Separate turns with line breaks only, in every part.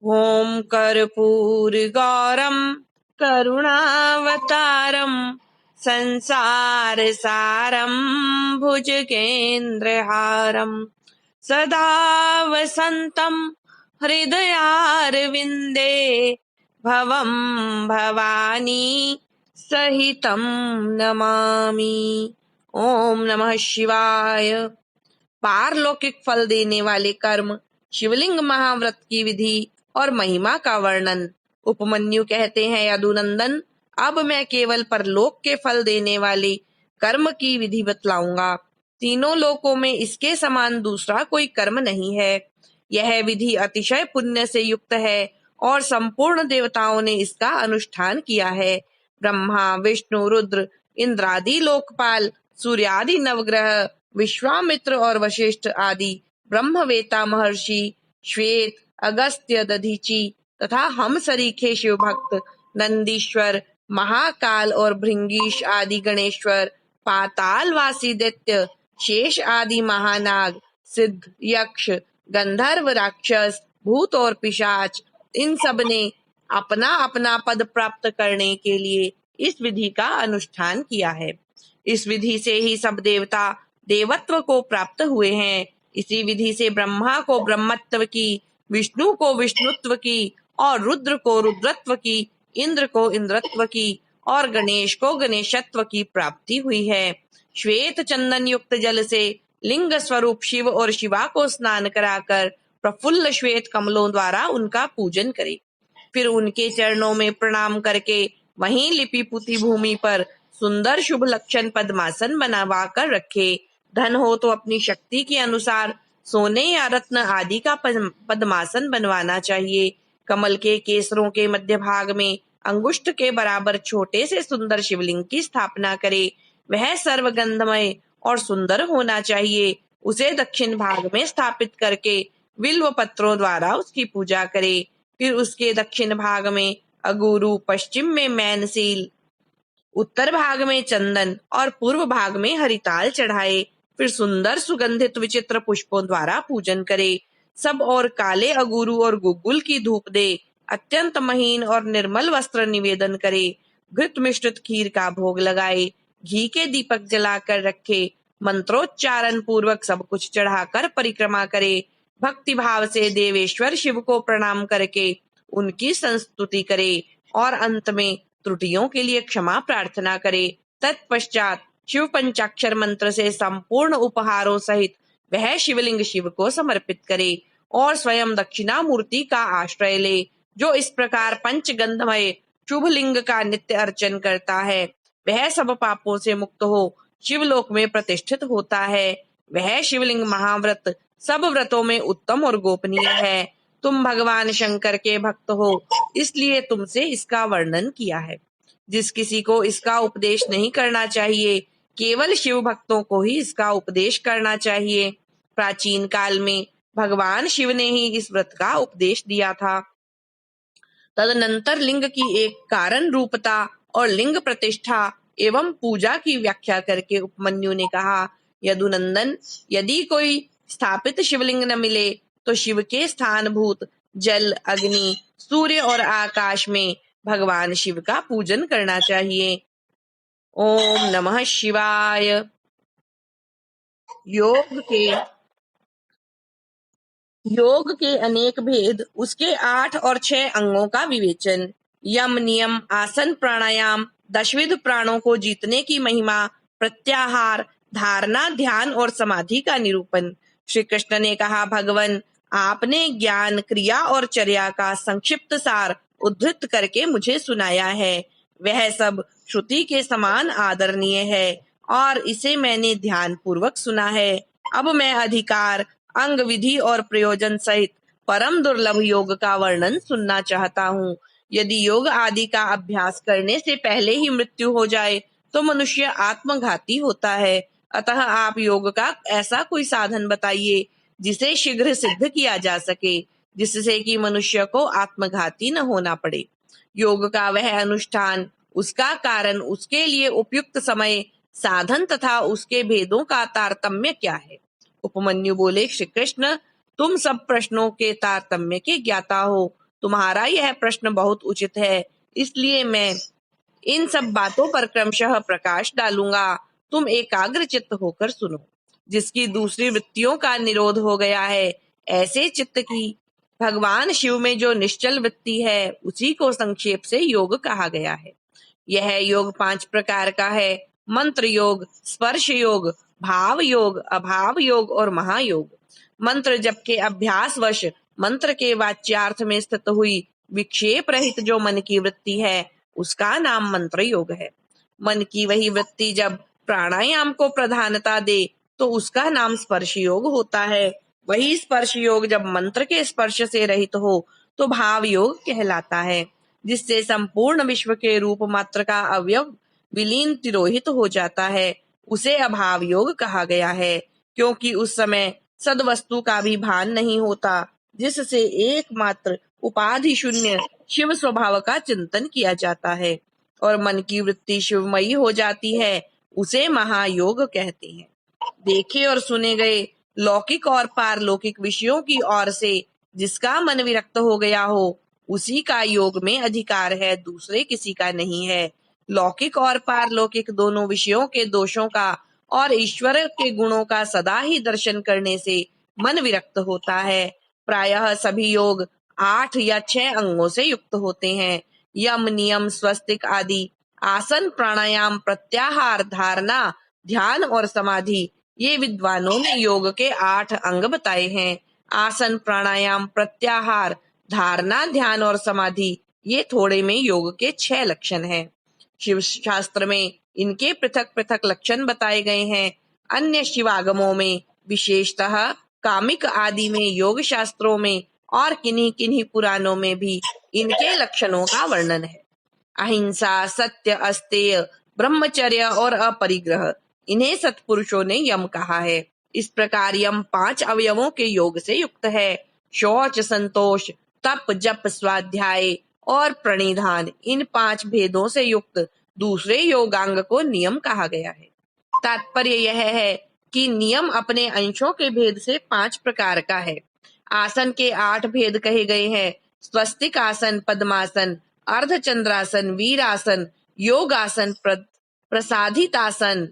ॐ कर्पूरगौरं करुणावतारं संसारसारं भुजगेन्द्रहारं सदा वसन्तं हृदयारविन्दे भवं भवानी सहितं नमामि। ओम नमः शिवाय। पारलौकिक फल देने वाले कर्म, शिवलिंग महाव्रत की विधि और महिमा का वर्णन। उपमन्यु कहते हैं, यदुनंदन, अब मैं केवल परलोक के फल देने वाले कर्म की विधि बतलाऊंगा। तीनों लोकों में इसके समान दूसरा कोई कर्म नहीं है। यह विधि अतिशय पुण्य से युक्त है और संपूर्ण देवताओं ने इसका अनुष्ठान किया है। ब्रह्मा, विष्णु, रुद्र, इंद्रादि लोकपाल, सूर्यादि नवग्रह, विश्वामित्र और वशिष्ठ आदि ब्रह्मवेता महर्षि, श्वेत, अगस्त्य, दधीचि तथा हम सरीखे शिव भक्त, नंदीश्वर, महाकाल और भृंगीश आदि गणेश्वर, पातालवासी दैत्य, शेष आदि महानाग, सिद्ध, यक्ष, गंधर्व, राक्षस, भूत और पिशाच, इन सब ने अपना अपना पद प्राप्त करने के लिए इस विधि का अनुष्ठान किया है। इस विधि से ही सब देवता देवत्व को प्राप्त हुए हैं। इसी विधि से ब्रह्मा को ब्रह्मत्व की, विष्णु को विष्णुत्व की और रुद्र को रुद्रत्व की, इंद्र को इंद्रत्व की और गणेश को गणेशत्व की प्राप्ति हुई है। श्वेत चंदन युक्त जल से लिंग स्वरूप शिव और शिवा को स्नान कराकर प्रफुल्ल श्वेत कमलों द्वारा उनका पूजन करे। फिर उनके चरणों में प्रणाम करके वहीं लिपि पुती भूमि पर सुंदर शुभ लक्षण पद्मासन बनवा कर रखे। धन हो तो अपनी शक्ति के अनुसार सोने या रत्न आदि का पद्मासन बनवाना चाहिए। कमल के केसरों के मध्य भाग में अंगुष्ठ के बराबर छोटे से सुंदर शिवलिंग की स्थापना करे। वह सर्वगंधमय और सुंदर होना चाहिए। उसे दक्षिण भाग में स्थापित करके बिल्व पत्रों द्वारा उसकी पूजा करे। फिर उसके दक्षिण भाग में अगुरु, पश्चिम में मैनसील, उत्तर भाग में चंदन और पूर्व भाग में हरिताल चढ़ाए। फिर सुंदर सुगंधित विचित्र पुष्पों द्वारा पूजन करे। सब और काले अगुरु और गुग्गुल की धूप दे। अत्यंत महीन और निर्मल वस्त्र निवेदन करे। घृत मिश्रित खीर का भोग लगाए। घी के दीपक जलाकर रखे। मंत्रोच्चारण पूर्वक सब कुछ चढ़ाकर परिक्रमा करे। भक्ति भाव से देवेश्वर शिव को प्रणाम करके उनकी संस्तुति करे और अंत में त्रुटियों के लिए क्षमा प्रार्थना करे। तत्पश्चात शिव पंचाक्षर मंत्र से संपूर्ण उपहारों सहित वह शिवलिंग शिव को समर्पित करे और स्वयं दक्षिणा मूर्ति का आश्रय ले। जो इस प्रकार पंचगंधमय शुभ लिंग का नित्य अर्चन करता है वह सब पापों से मुक्त हो शिवलोक में प्रतिष्ठित होता है। वह शिवलिंग महाव्रत सब व्रतों में उत्तम और गोपनीय है। तुम भगवान शंकर के भक्त हो, इसलिए तुमसे इसका वर्णन किया है। जिस किसी को इसका उपदेश नहीं करना चाहिए, केवल शिव भक्तों को ही इसका उपदेश करना चाहिए। प्राचीन काल में भगवान शिव ने ही इस व्रत का उपदेश दिया था। तदनंतर लिंग की एक कारण रूपता और लिंग प्रतिष्ठा एवं पूजा की व्याख्या करके उपमन्यु ने कहा, यदुनंदन, यदि कोई स्थापित शिवलिंग न मिले तो शिव के स्थानभूत जल, अग्नि, सूर्य और आकाश में भगवान शिव का पूजन करना चाहिए। ओम नमः शिवाय। योग के अनेक भेद, उसके 8 और 6 अंगों का विवेचन। यम, नियम, आसन, प्राणायाम, दशविध प्राणों को जीतने की महिमा, प्रत्याहार, धारणा, ध्यान और समाधि का निरूपण। श्री कृष्ण ने कहा, भगवन, आपने ज्ञान, क्रिया और चर्या का संक्षिप्त सार उद्धृत करके मुझे सुनाया है। वह सब श्रुति के समान आदरणीय है और इसे मैंने ध्यान पूर्वक सुना है। अब मैं अधिकार, अंग, विधि और प्रयोजन सहित परम दुर्लभ योग का वर्णन सुनना चाहता हूँ। यदि योग आदि का अभ्यास करने से पहले ही मृत्यु हो जाए तो मनुष्य आत्मघाती होता है। अतः आप योग का ऐसा कोई साधन बताइए जिसे शीघ्र सिद्ध किया जा सके, जिससे कि मनुष्य को आत्मघाती न होना पड़े। योग का वह अनुष्ठान, उसका कारण, उसके लिए उपयुक्त समय, साधन तथा उसके भेदों का तारतम्य क्या है। उपमन्यु बोले, श्री कृष्ण, तुम सब प्रश्नों के तारतम्य के ज्ञाता हो। तुम्हारा यह प्रश्न बहुत उचित है, इसलिए मैं इन सब बातों पर क्रमशः प्रकाश डालूंगा। तुम एकाग्र चित्त होकर सुनो। जिसकी दूसरी वृत्तियों का निरोध हो गया है, ऐसे चित्त की भगवान शिव में जो निश्चल वृत्ति है, उसी को संक्षेप से योग कहा गया है। यह योग 5 प्रकार का है: मंत्र योग, स्पर्श योग, भाव योग, अभाव योग और महायोग। मंत्र जप के अभ्यास वश मंत्र के वाच्यार्थ में स्थित हुई विक्षेप रहित जो मन की वृत्ति है, उसका नाम मंत्र योग है। मन की वही वृत्ति जब प्राणायाम को प्रधानता दे तो उसका नाम स्पर्श योग होता है। वही स्पर्श योग जब मंत्र के स्पर्श से रहित हो तो भाव योग कहलाता है। जिससे संपूर्ण विश्व के रूप मात्र का अवयव विलीन तिरोहित हो जाता है, उसे अभाव योग कहा गया है। क्योंकि उस समय सदवस्तु का भी भान नहीं होता, जिससे एकमात्र उपाधि शून्य शिव स्वभाव का चिंतन किया जाता है और मन की वृत्ति शिवमयी हो जाती है, उसे महायोग कहते हैं। देखे और सुने गए लौकिक और पारलौकिक विषयों की ओर से जिसका मन विरक्त हो गया हो, उसी का योग में अधिकार है, दूसरे किसी का नहीं है। लौकिक और पारलौकिक दोनों विषयों के दोषों का और ईश्वर के गुणों का सदा ही दर्शन करने से मन विरक्त होता है। प्रायः सभी योग 8 या 6 अंगों से युक्त होते हैं। यम, नियम, स्वस्तिक आदि, आसन, प्राणायाम, प्रत्याहार, धारणा, ध्यान और समाधि, ये विद्वानों ने योग के 8 अंग बताए हैं। आसन, प्राणायाम, प्रत्याहार, धारणा, ध्यान और समाधि, ये थोड़े में योग के 6 लक्षण हैं। शिव शास्त्र में इनके पृथक पृथक लक्षण बताए गए हैं। अन्य शिवागमों में, विशेषतः कामिक आदि में, योग शास्त्रों में और किन्हीं किन्हीं पुराणों में भी इनके लक्षणों का वर्णन है। अहिंसा, सत्य, अस्तेय, ब्रह्मचर्य और अपरिग्रह, इन्हें सत्पुरुषों ने यम कहा है। इस प्रकार यम 5 अवयवों के योग से युक्त है। शौच, संतोष, तप, जप, स्वाध्याय और प्रणिधान, इन 5 भेदों से युक्त दूसरे योगांग को नियम कहा गया है। तात्पर्य यह है कि नियम अपने अंशों के भेद से 5 प्रकार का है। आसन के 8 भेद कहे गए हैं: स्वस्तिक आसन, पद्मासन, अर्धचंद्रासन, वीरासन, योगासन, प्रसादितासन,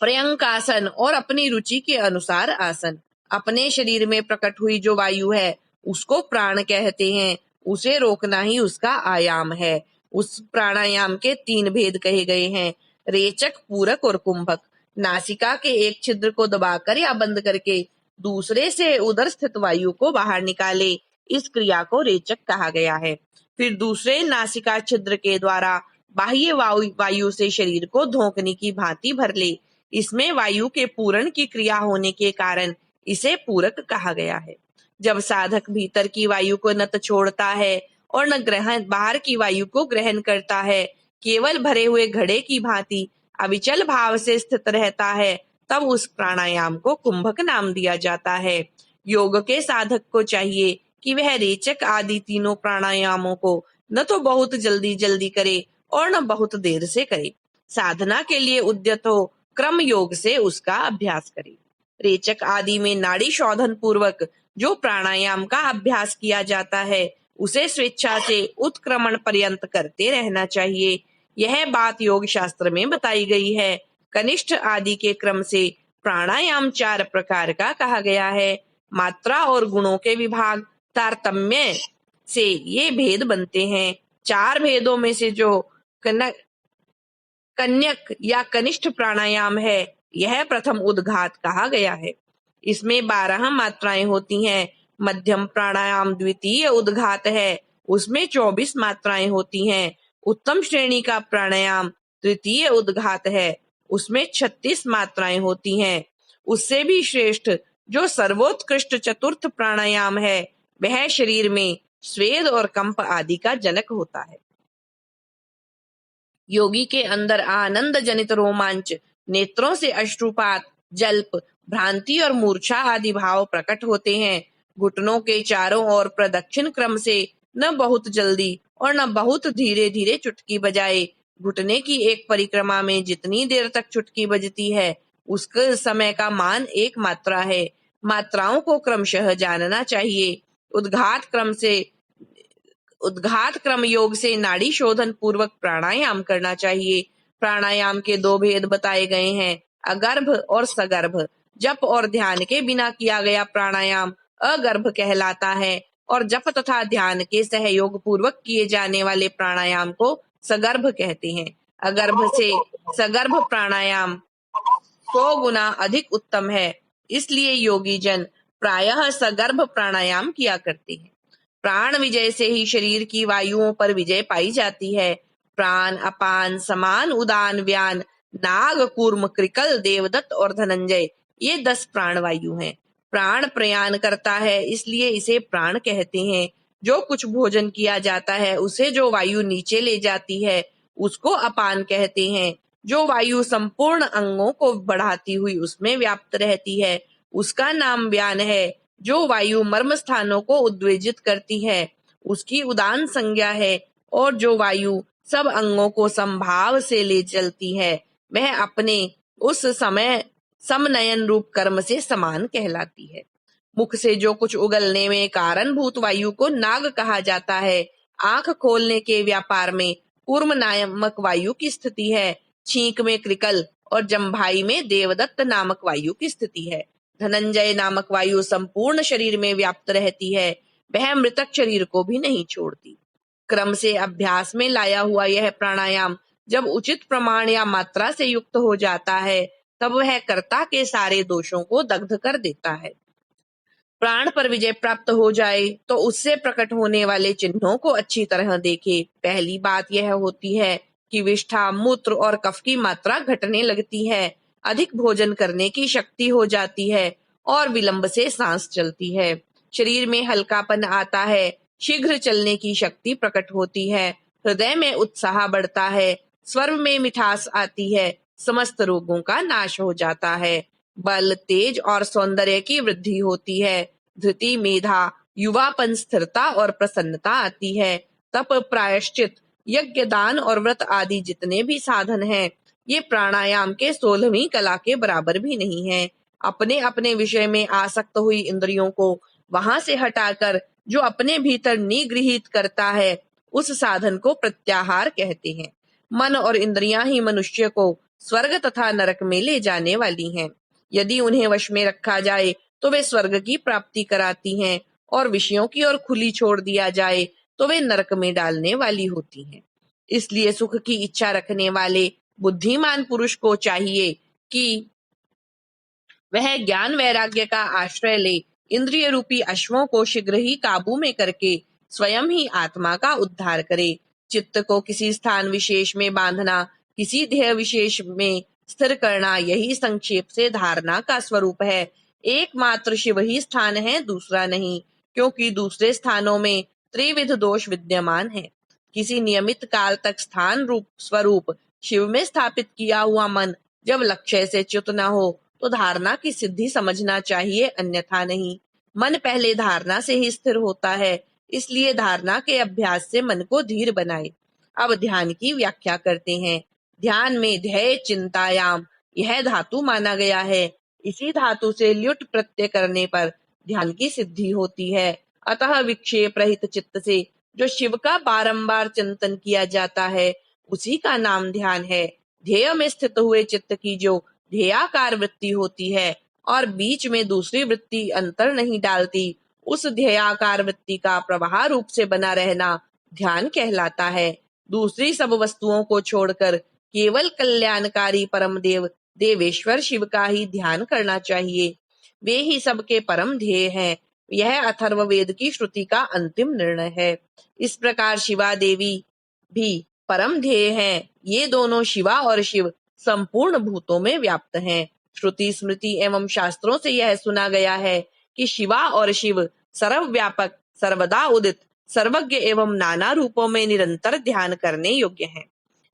पर्यंकासन और अपनी रुचि के अनुसार आसन। अपने शरीर में प्रकट हुई जो वायु है, उसको प्राण कहते हैं। उसे रोकना ही उसका आयाम है। उस प्राणायाम के 3 भेद कहे गए हैं: रेचक, पूरक और कुंभक। नासिका के एक छिद्र को दबाकर या बंद करके दूसरे से उदर स्थित वायु को बाहर निकाले, इस क्रिया को रेचक कहा गया है। फिर दूसरे नासिका छिद्र के द्वारा बाह्य वायु से शरीर को धोखने की भांति भर ले, इसमें वायु के पूरण की क्रिया होने के कारण इसे पूरक कहा गया है। जब साधक भीतर की वायु को न तो छोड़ता है और न ग्रहण बाहर की वायु को ग्रहण करता है, केवल भरे हुए घड़े की भांति अविचल भाव से स्थित रहता है, तब उस प्राणायाम को कुंभक नाम दिया जाता है। योग के साधक को चाहिए कि वह रेचक आदि तीनों प्राणायामों को न तो बहुत जल्दी जल्दी करे और न बहुत देर से करे। साधना के लिए उद्यत हो क्रम योग से उसका अभ्यास करे। रेचक आदि में नाड़ी शोधन पूर्वक जो प्राणायाम का अभ्यास किया जाता है, उसे स्वेच्छा से उत्क्रमण पर्यंत करते रहना चाहिए। यह बात योग शास्त्र में बताई गई है। कनिष्ठ आदि के क्रम से प्राणायाम 4 प्रकार का कहा गया है। मात्रा और गुणों के विभाग तारतम्य से ये भेद बनते हैं। 4 भेदों में से जो कन्यक या कनिष्ठ प्राणायाम है, यह प्रथम उद्घात कहा गया है। इसमें 12 मात्राएं होती हैं। मध्यम प्राणायाम द्वितीय उद्घात है, उसमें 24 मात्राएं होती हैं। उत्तम श्रेणी का प्राणायाम तृतीय उद्घात है, उसमें 36 मात्राएं होती हैं। उससे भी श्रेष्ठ जो सर्वोत्कृष्ट चतुर्थ प्राणायाम है, वह शरीर में स्वेद और कंप आदि का जनक होता है। योगी के अंदर आनंद जनित रोमांच, नेत्रों से अश्रुपात, जल्प, भ्रांति और मूर्छा आदि भाव प्रकट होते हैं। घुटनों के चारों ओर प्रदक्षिण क्रम से न बहुत जल्दी और न बहुत धीरे धीरे चुटकी बजाए। घुटने की एक परिक्रमा में जितनी देर तक चुटकी बजती है, उसके समय का मान 1 मात्रा है। मात्राओं को क्रमशः जानना चाहिए। उद्घात क्रम योग से नाड़ी शोधन पूर्वक प्राणायाम करना चाहिए। प्राणायाम के दो भेद बताए गए हैं, अगर्भ और सगर्भ। जप और ध्यान के बिना किया गया प्राणायाम अगर्भ कहलाता है और जप तथा ध्यान के सहयोग पूर्वक किए जाने वाले प्राणायाम को सगर्भ कहते हैं। अगर्भ से सगर्भ प्राणायाम 100 गुना अधिक उत्तम है, इसलिए योगी जन प्रायः सगर्भ प्राणायाम किया करते हैं। प्राण विजय से ही शरीर की वायुओं पर विजय पाई जाती है। प्राण, अपान, समान, उदान, व्यान, नाग, कूर्म, कृकल, देवदत्त और धनंजय, ये 10 प्राण वायु हैं। प्राण प्रयाण करता है, इसलिए इसे प्राण कहते हैं। जो कुछ भोजन किया जाता है उसे जो वायु नीचे ले जाती है उसको अपान कहते हैं। जो वायु संपूर्ण अंगों को बढ़ाती हुई उसमें व्याप्त रहती है उसका नाम व्यान है। जो वायु मर्म स्थानों को उद्वेजित करती है उसकी उदान संज्ञा है और जो वायु सब अंगों को संभाव से ले चलती है वह अपने उस समय समनयन रूप कर्म से समान कहलाती है। मुख से जो कुछ उगलने में कारणभूत वायु को नाग कहा जाता है। आंख खोलने के व्यापार में कूर्म नामक वायु की स्थिति है। छींक में कृकल और जम्भाई में देवदत्त नामक वायु की स्थिति है। धनंजय नामक वायु संपूर्ण शरीर में व्याप्त रहती है, वह मृतक शरीर को भी नहीं छोड़ती। क्रम से अभ्यास में लाया हुआ यह प्राणायाम जब उचित प्रमाण या मात्रा से युक्त हो जाता है तब वह कर्ता के सारे दोषों को दग्ध कर देता है। प्राण पर विजय प्राप्त हो जाए तो उससे प्रकट होने वाले चिन्हों को अच्छी तरह देखे। पहली बात यह होती है कि विष्ठा, मूत्र और कफ की मात्रा घटने लगती है, अधिक भोजन करने की शक्ति हो जाती है और विलंब से सांस चलती है। शरीर में हल्कापन आता है, शीघ्र चलने की शक्ति प्रकट होती है, हृदय में उत्साह बढ़ता है, स्वर में मिठास आती है, समस्त रोगों का नाश हो जाता है, बल, तेज और सौंदर्य की वृद्धि होती है, धृति, मेधा, युवापन, स्थिरता और प्रसन्नता आती है। तप, प्रायश्चित, यज्ञ, दान और व्रत आदि जितने भी साधन हैं, ये प्राणायाम के 16वीं कला के बराबर भी नहीं है। अपने अपने विषय में आसक्त हुई इंद्रियों को वहां से हटाकर जो अपने भीतर निगृहित करता है उस साधन को प्रत्याहार कहते हैं। मन और इंद्रियां ही मनुष्य को स्वर्ग तथा नरक में ले जाने वाली हैं। यदि उन्हें वश में रखा जाए तो वे स्वर्ग की प्राप्ति कराती हैं और विषयों की ओर खुली छोड़ दिया जाए तो वे नरक में डालने वाली होती हैं। इसलिए सुख की इच्छा रखने वाले बुद्धिमान पुरुष को चाहिए कि वह ज्ञान वैराग्य का आश्रय ले, इंद्रिय रूपी अश्वों को शीघ्र ही काबू में करके स्वयं ही आत्मा का उद्धार करे। चित्त को किसी स्थान विशेष में बांधना, किसी ध्येय विशेष में स्थिर करना, यही संक्षेप से धारणा का स्वरूप है। एकमात्र शिव ही स्थान है, दूसरा नहीं, क्योंकि दूसरे स्थानों में त्रिविध दोष विद्यमान है। किसी नियमित काल तक स्थान रूप स्वरूप शिव में स्थापित किया हुआ मन जब लक्ष्य से च्युत न हो तो धारणा की सिद्धि समझना चाहिए, अन्यथा नहीं। मन पहले धारणा से ही स्थिर होता है, इसलिए धारणा के अभ्यास से मन को धीर बनाए। अब ध्यान की व्याख्या करते हैं। ध्यान में ध्येय चिंतायाम यह धातु माना गया है। इसी धातु से ल्युट प्रत्यय करने पर ध्यान की सिद्धि होती है। अतः विक्षेप रहित चित्त से जो शिव का बारंबार चिंतन किया जाता है उसी का नाम ध्यान है। ध्येय में स्थित हुए चित्त की जो ध्येयाकार वृत्ति होती है और बीच में दूसरी वृत्ति अंतर नहीं डालती, उस ध्येयाकार वृत्ति का प्रवाह रूप से बना रहना ध्यान कहलाता है। दूसरी सब वस्तुओं को छोड़कर केवल कल्याणकारी परम देव देवेश्वर शिव का ही ध्येन करना चाहिए। वे ही सबके परम ध्येय हैं। यह अथर्ववेद की श्रुति का अंतिम निर्णय है। इस प्रकार शिवा देवी भी परम ध्येय हैं। ये दोनों शिवा और शिव संपूर्ण भूतों में व्याप्त हैं। श्रुति, स्मृति एवं शास्त्रों से यह सुना गया है कि शिवा और शिव सर्वव्यापक, सर्वदा उदित, सर्वज्ञ एवं नाना रूपों में निरंतर ध्यान करने योग्य हैं।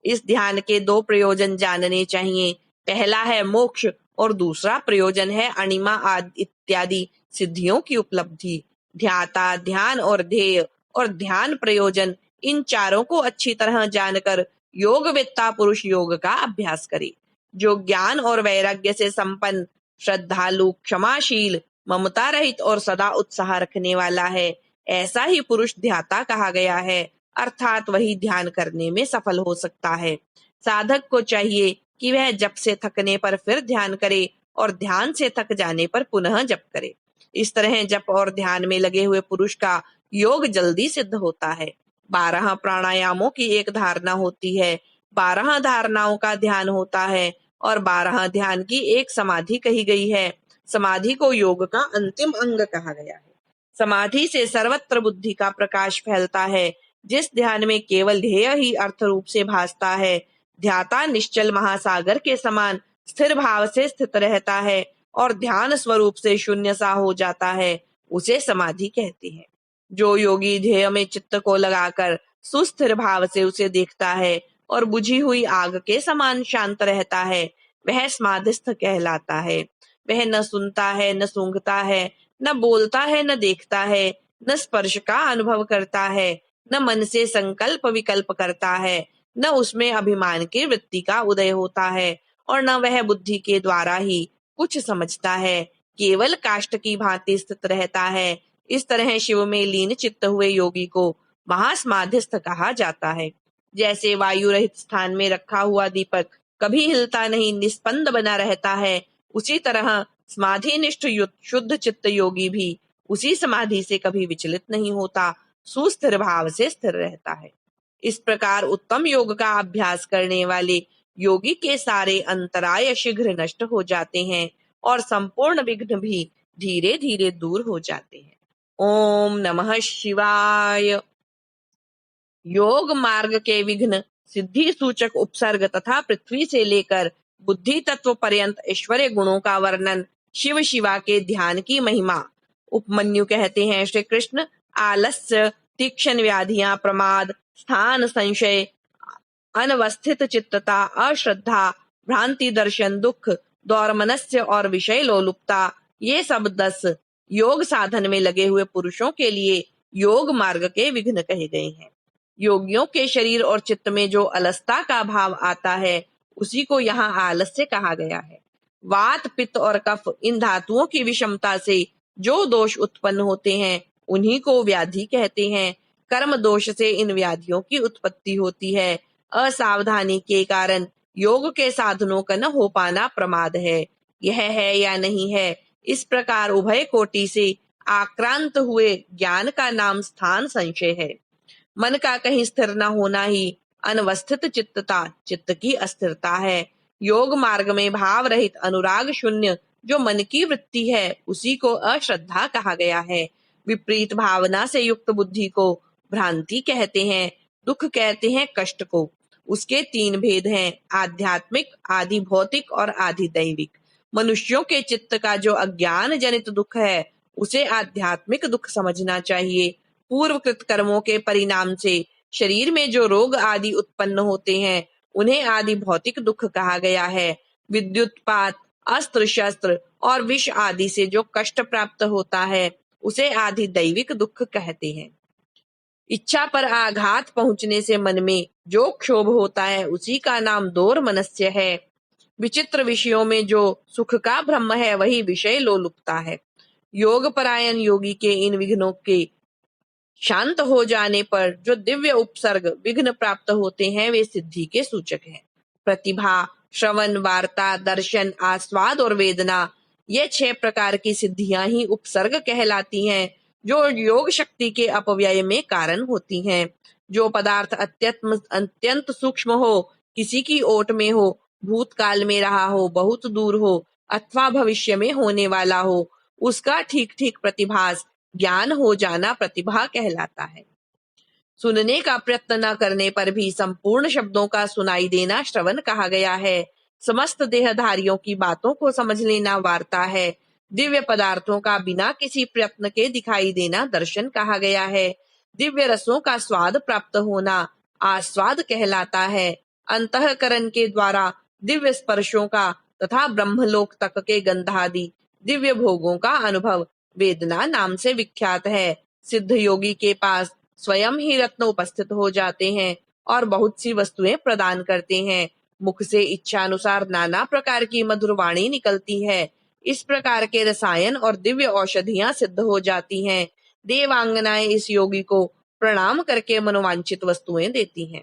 इस ध्यान के दो प्रयोजन जानने चाहिए। पहला है मोक्ष और दूसरा प्रयोजन है अणिमा आदि इत्यादि सिद्धियों की उपलब्धि। ध्याता, ध्यान और ध्येय और ध्यान प्रयोजन, इन चारों को अच्छी तरह जानकर योगवेत्ता पुरुष योग का अभ्यास करे। जो ज्ञान और वैराग्य से संपन्न, श्रद्धालु, क्षमाशील, ममता रहित और सदा उत्साह रखने वाला है, ऐसा ही पुरुष ध्याता कहा गया है, अर्थात वही ध्यान करने में सफल हो सकता है। साधक को चाहिए कि वह जप से थकने पर फिर ध्यान करे और ध्यान से थक जाने पर पुनः जप करे। इस तरह जप और ध्यान में लगे हुए पुरुष का योग जल्दी सिद्ध होता है। 12 प्राणायामों की एक धारणा होती है, 12 धारणाओं का ध्यान होता है और 12 ध्यान की एक समाधि कही गई है। समाधि को योग का अंतिम अंग कहा गया है। समाधि से सर्वत्र बुद्धि का प्रकाश फैलता है। जिस ध्यान में केवल ध्येय ही अर्थ रूप से भासता है, ध्याता निश्चल महासागर के समान स्थिर भाव से स्थित रहता है और ध्यान स्वरूप से शून्य सा हो जाता है, उसे समाधि कहते हैं। जो योगी ध्येय में चित्त को लगाकर सुस्थिर भाव से उसे देखता है और बुझी हुई आग के समान शांत रहता है, वह समाधिस्थ कहलाता है। वह न सुनता है, न सूंघता है, न बोलता है, न देखता है, न स्पर्श का अनुभव करता है, न मन से संकल्प विकल्प करता है, न उसमें अभिमान की वृत्ति का उदय होता है और न वह बुद्धि के द्वारा ही कुछ समझता है, केवल काष्ठ की भांति स्थित रहता है। इस तरह शिव में लीन चित्त हुए योगी को महासमाधिस्थ कहा जाता है। जैसे वायु रहित स्थान में रखा हुआ दीपक कभी हिलता नहीं, निस्पंद बना रहता है, उसी तरह समाधिनिष्ठ शुद्ध चित्त योगी भी उसी समाधि से कभी विचलित नहीं होता, सुस्थिर भाव से स्थिर रहता है। इस प्रकार उत्तम योग का अभ्यास करने वाले योगी के सारे अंतराय शीघ्र नष्ट हो जाते हैं और संपूर्ण विघ्न भी धीरे धीरे दूर हो जाते हैं। ओम नमः शिवाय। योग मार्ग के विघ्न सिद्धि सूचक उपसर्ग तथा पृथ्वी से लेकर बुद्धि तत्व पर्यंत ऐश्वर्य गुणों का वर्णन, शिव शिवा के ध्यान की महिमा। उपमन्यु कहते हैं, श्री कृष्ण आलस्य, तीक्ष्ण व्याधियां, प्रमाद, स्थान संशय, अनवस्थित चित्तता, अश्रद्धा, भ्रांति दर्शन, दुख, दौर्मनस्य और विषय लोलुपता, ये सब 10 योग साधन में लगे हुए पुरुषों के लिए योग मार्ग के विघ्न कहे गए हैं। योगियों के शरीर और चित्त में जो अलसता का भाव आता है, उसी को यहाँ आलस्य कहा गया है। वात, पित्त और कफ, इन धातुओं की विषमता से जो दोष उत्पन्न होते हैं, उन्हीं को व्याधि कहते हैं। कर्म दोष से इन व्याधियों की उत्पत्ति होती है। असावधानी के कारण योग के साधनों का न हो पाना प्रमाद है। यह है या नहीं है, इस प्रकार उभय कोटि से आक्रांत हुए ज्ञान का नाम स्थान संशय है। मन का कहीं स्थिर न होना ही अनवस्थित चित्तता, चित्त की अस्थिरता है। योग मार्ग में भाव रहित अनुराग शून्य जो मन की वृत्ति है, उसी को अश्रद्धा कहा गया है। विपरीत भावना से युक्त बुद्धि को भ्रांति कहते हैं। दुख कहते हैं कष्ट को। उसके 3 भेद हैं, आध्यात्मिक, आदि भौतिक और आदि दैविक। मनुष्यों के चित्त का जो अज्ञान जनित दुख है, उसे आध्यात्मिक दुख समझना चाहिए। पूर्वकृत कर्मों के परिणाम से शरीर में जो रोग आदि उत्पन्न होते हैं, उन्हें आदि भौतिक दुख कहा गया है। विद्युतपात, अस्त्र शस्त्र और विष आदि से जो कष्ट प्राप्त होता है, उसे आदि दैविक दुख कहते हैं। इच्छा पर आघात पहुंचने से मन में जो क्षोभ होता है, उसी का नाम दोर्मनस्य है। विचित्र विषयों में जो सुख का ब्रह्म है, वही विषय लोलुपता है। योग परायण योगी के इन विघ्नों के शांत हो जाने पर जो दिव्य उपसर्ग विघ्न प्राप्त होते हैं, वे सिद्धि के सूचक हैं। प्रतिभा, श्रवण, वार्ता, दर्शन, आस्वाद और वेदना, ये 6 प्रकार की सिद्धियां ही उपसर्ग कहलाती हैं, जो योग शक्ति के अपव्यय में कारण होती हैं। जो पदार्थ अत्यंत सूक्ष्म हो, किसी की ओट में हो, भूतकाल में रहा हो, बहुत दूर हो अथवा भविष्य में होने वाला हो, उसका ठीक ठीक प्रतिभास ज्ञान हो जाना प्रतिभा कहलाता है। सुनने का प्रयत्न न करने पर भी संपूर्ण शब्दों का सुनाई देना श्रवण कहा गया है। समस्त देहधारियों की बातों को समझ लेना वार्ता है। दिव्य पदार्थों का बिना किसी प्रयत्न के दिखाई देना दर्शन कहा गया है। दिव्य रसों का स्वाद प्राप्त होना आस्वाद कहलाता है। अंतःकरण के द्वारा दिव्य स्पर्शों का तथा ब्रह्मलोक तक के गंधादि दिव्य भोगों का अनुभव वेदना नाम से विख्यात है। सिद्ध योगी के पास स्वयं ही रत्न उपस्थित हो जाते हैं और बहुत सी वस्तुएं प्रदान करते हैं। मुख से इच्छा अनुसार नाना प्रकार की मधुर वाणी निकलती है। इस प्रकार के रसायन और दिव्य औषधियां सिद्ध हो जाती हैं। देवांगनाएं इस योगी को प्रणाम करके मनोवांछित वस्तुएं देती हैं।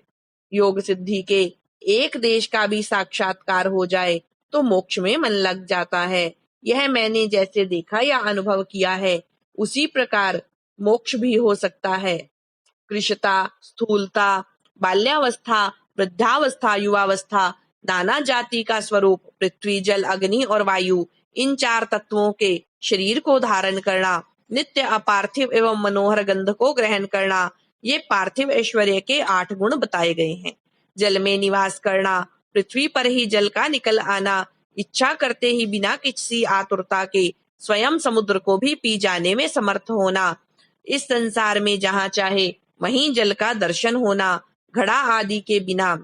योग सिद्धि के एक देश का भी साक्षात्कार हो जाए तो मोक्ष में मन लग जाता है। यह मैंने जैसे देखा या अनुभव किया है, उसी प्रकार मोक्ष भी हो सकता है। कृशता, स्थूलता, बाल्यावस्था, वृद्धावस्था, युवावस्था, नाना जाति का स्वरूप, पृथ्वी, जल, अग्नि और वायु, इन 4 तत्वों के शरीर को धारण करना, नित्य अपार्थिव एवं मनोहर गंध को ग्रहण करना, ये पार्थिव ऐश्वर्य के 8 गुण बताए गए हैं। जल में निवास करना, पृथ्वी पर ही जल का निकल आना, इच्छा करते ही बिना किसी आतुरता के स्वयं समुद्र को भी पी जाने में समर्थ होना, इस संसार में जहां चाहे वहीं जल का दर्शन होना, घड़ा आदि के बिना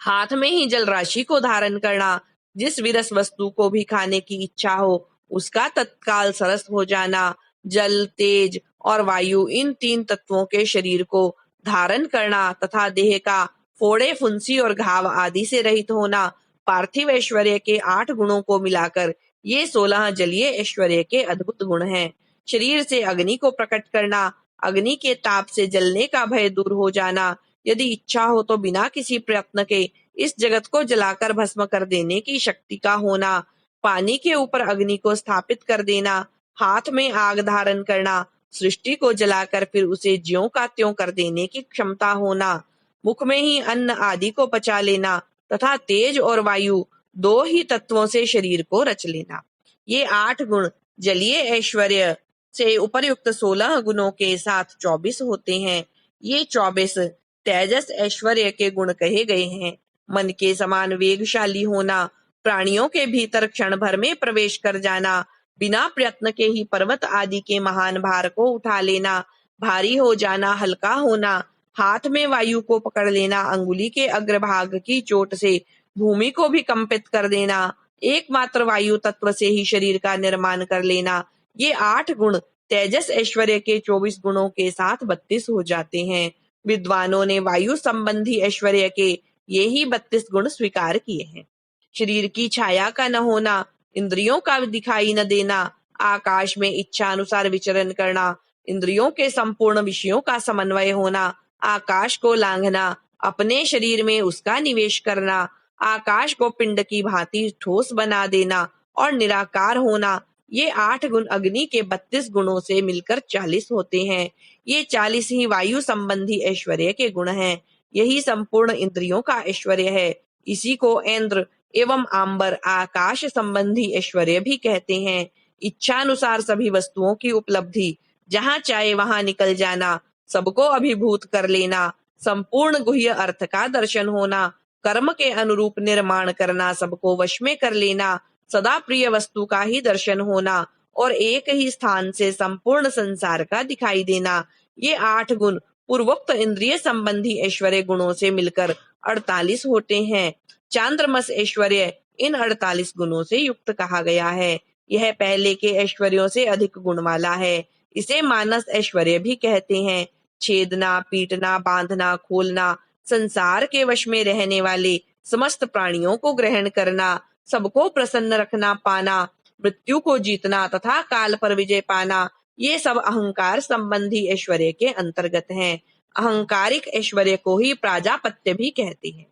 हाथ में ही जल राशि को धारण करना, जिस विरस वस्तु को भी खाने की इच्छा हो उसका तत्काल सरस हो जाना, जल, तेज और वायु, इन 3 तत्वों के शरीर को धारण करना तथा देह का फोड़े, फुंसी और घाव आदि से रहित होना, पार्थिव ऐश्वर्य के 8 गुणों को मिलाकर ये 16 जलीय ऐश्वर्य के अद्भुत गुण हैं। शरीर से अग्नि को प्रकट करना, अग्नि के ताप से जलने का भय दूर हो जाना, यदि इच्छा हो तो बिना किसी प्रयत्न के इस जगत को जलाकर भस्म कर देने की शक्ति का होना, पानी के ऊपर अग्नि को स्थापित कर देना, हाथ में आग धारण करना, सृष्टि को जलाकर फिर उसे ज्यों का त्यों कर देने की क्षमता होना, मुख में ही अन्न आदि को पचा लेना तथा तेज और वायु 2 ही तत्वों से शरीर को रच लेना। ये 8 गुण जलीय ऐश्वर्य से उपर्युक्त 16 गुणों के साथ 24 होते हैं। ये 24 तेजस ऐश्वर्य के गुण कहे गए हैं। मन के समान वेगशाली होना, प्राणियों के भीतर क्षण भर में प्रवेश कर जाना, बिना प्रयत्न के ही पर्वत आदि के महान भार को उठा लेना, भारी हो जाना, हल्का होना, हाथ में वायु को पकड़ लेना, अंगुली के अग्रभाग की चोट से भूमि को भी कंपित कर देना, एकमात्र वायु तत्व से ही शरीर का निर्माण कर लेना, ये 8 गुण तेजस ऐश्वर्य के 24 गुणों के साथ 32 हो जाते हैं। विद्वानों ने वायु संबंधी ऐश्वर्य के ये ही 32 गुण स्वीकार किए हैं। शरीर की छाया का न होना, इंद्रियों का दिखाई न देना, आकाश में इच्छा अनुसार विचरण करना, इंद्रियों के संपूर्ण विषयों का समन्वय होना, आकाश को लांघना, अपने शरीर में उसका निवेश करना, आकाश को पिंड की भांति ठोस बना देना और निराकार होना, ये 8 गुण अग्नि के 32 गुणों से मिलकर 40 होते हैं। ये 40 ही वायु संबंधी ऐश्वर्य के गुण हैं। यही संपूर्ण इंद्रियों का ऐश्वर्य है। इसी को इंद्र एवं आंबर, आकाश संबंधी ऐश्वर्य भी कहते हैं। इच्छानुसार सभी वस्तुओं की उपलब्धि, जहां चाहे वहां निकल जाना, सबको अभिभूत कर लेना, संपूर्ण गुह्य अर्थ का दर्शन होना, कर्म के अनुरूप निर्माण करना, सबको वश में कर लेना, सदा प्रिय वस्तु का ही दर्शन होना और एक ही स्थान से संपूर्ण संसार का दिखाई देना, ये 8 गुण पूर्वोक्त इंद्रिय संबंधी ऐश्वर्य गुणों से मिलकर 48 होते हैं। चांद्रमस ऐश्वर्य इन 48 गुणों से युक्त कहा गया है। यह पहले के ऐश्वर्यों से अधिक गुण वाला है। इसे मानस ऐश्वर्य भी कहते हैं। छेदना, पीटना, बांधना, खोलना, संसार के वश में रहने वाले समस्त प्राणियों को ग्रहण करना, सबको प्रसन्न रखना पाना, मृत्यु को जीतना तथा काल पर विजय पाना, ये सब अहंकार संबंधी ऐश्वर्य के अंतर्गत हैं। अहंकारिक ऐश्वर्य को ही प्राजापत्य भी कहते हैं।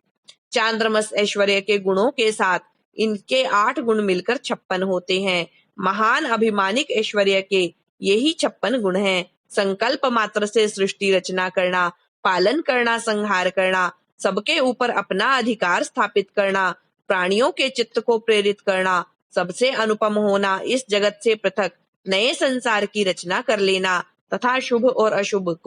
चांद्रमस ऐश्वर्य के गुणों के साथ इनके 8 गुण मिलकर 56 होते हैं। महान अभिमानिक ऐश्वर्य के यही 56 गुण हैं। संकल्प मात्र से सृष्टि रचना करना, पालन करना, संहार करना, सबके ऊपर अपना अधिकार स्थापित करना, प्राणियों के चित्त को प्रेरित करना, सबसे अनुपम होना, इस जगत से पृथक नए संसार की रचना कर लेना तथा शुभ और अशुभ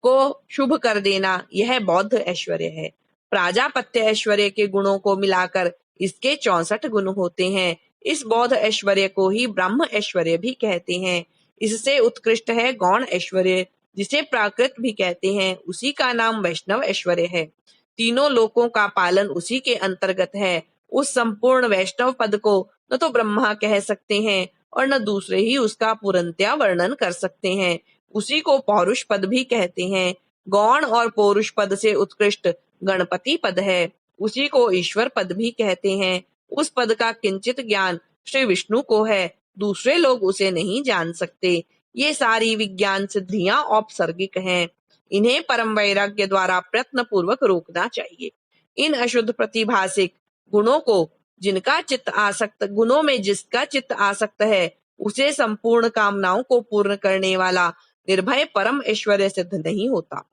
को शुभ कर देना, यह बौद्ध ऐश्वर्य है। प्राजापत्य ऐश्वर्य के गुणों को मिलाकर इसके 64 गुण होते हैं। इस बौद्ध ऐश्वर्य को ही ब्रह्म ऐश्वर्य भी कहते हैं। इससे उत्कृष्ट है गौण ऐश्वर्य, जिसे प्राकृत भी कहते हैं। उसी का नाम वैष्णव ऐश्वर्य है। तीनों लोकों का पालन उसी के अंतर्गत है। उस संपूर्ण वैष्णव पद को न तो ब्रह्मा कह सकते हैं और न दूसरे ही उसका पूर्णतया वर्णन कर सकते हैं। उसी को पौरुष पद भी कहते हैं। गौण और पौरुष पद से उत्कृष्ट गणपति पद है। उसी को ईश्वर पद भी कहते हैं। उस पद का किंचित ज्ञान श्री विष्णु को है, दूसरे लोग उसे नहीं जान सकते। ये सारी विज्ञान सिद्धियां औपसर्गिक हैं। इन्हें परम वैराग्य द्वारा प्रयत्न पूर्वक रोकना चाहिए। इन अशुद्ध प्रतिभासिक गुणों को गुणों में जिसका चित्त आसक्त है, उसे संपूर्ण कामनाओं को पूर्ण करने वाला निर्भय परम ऐश्वर्य सिद्ध नहीं होता।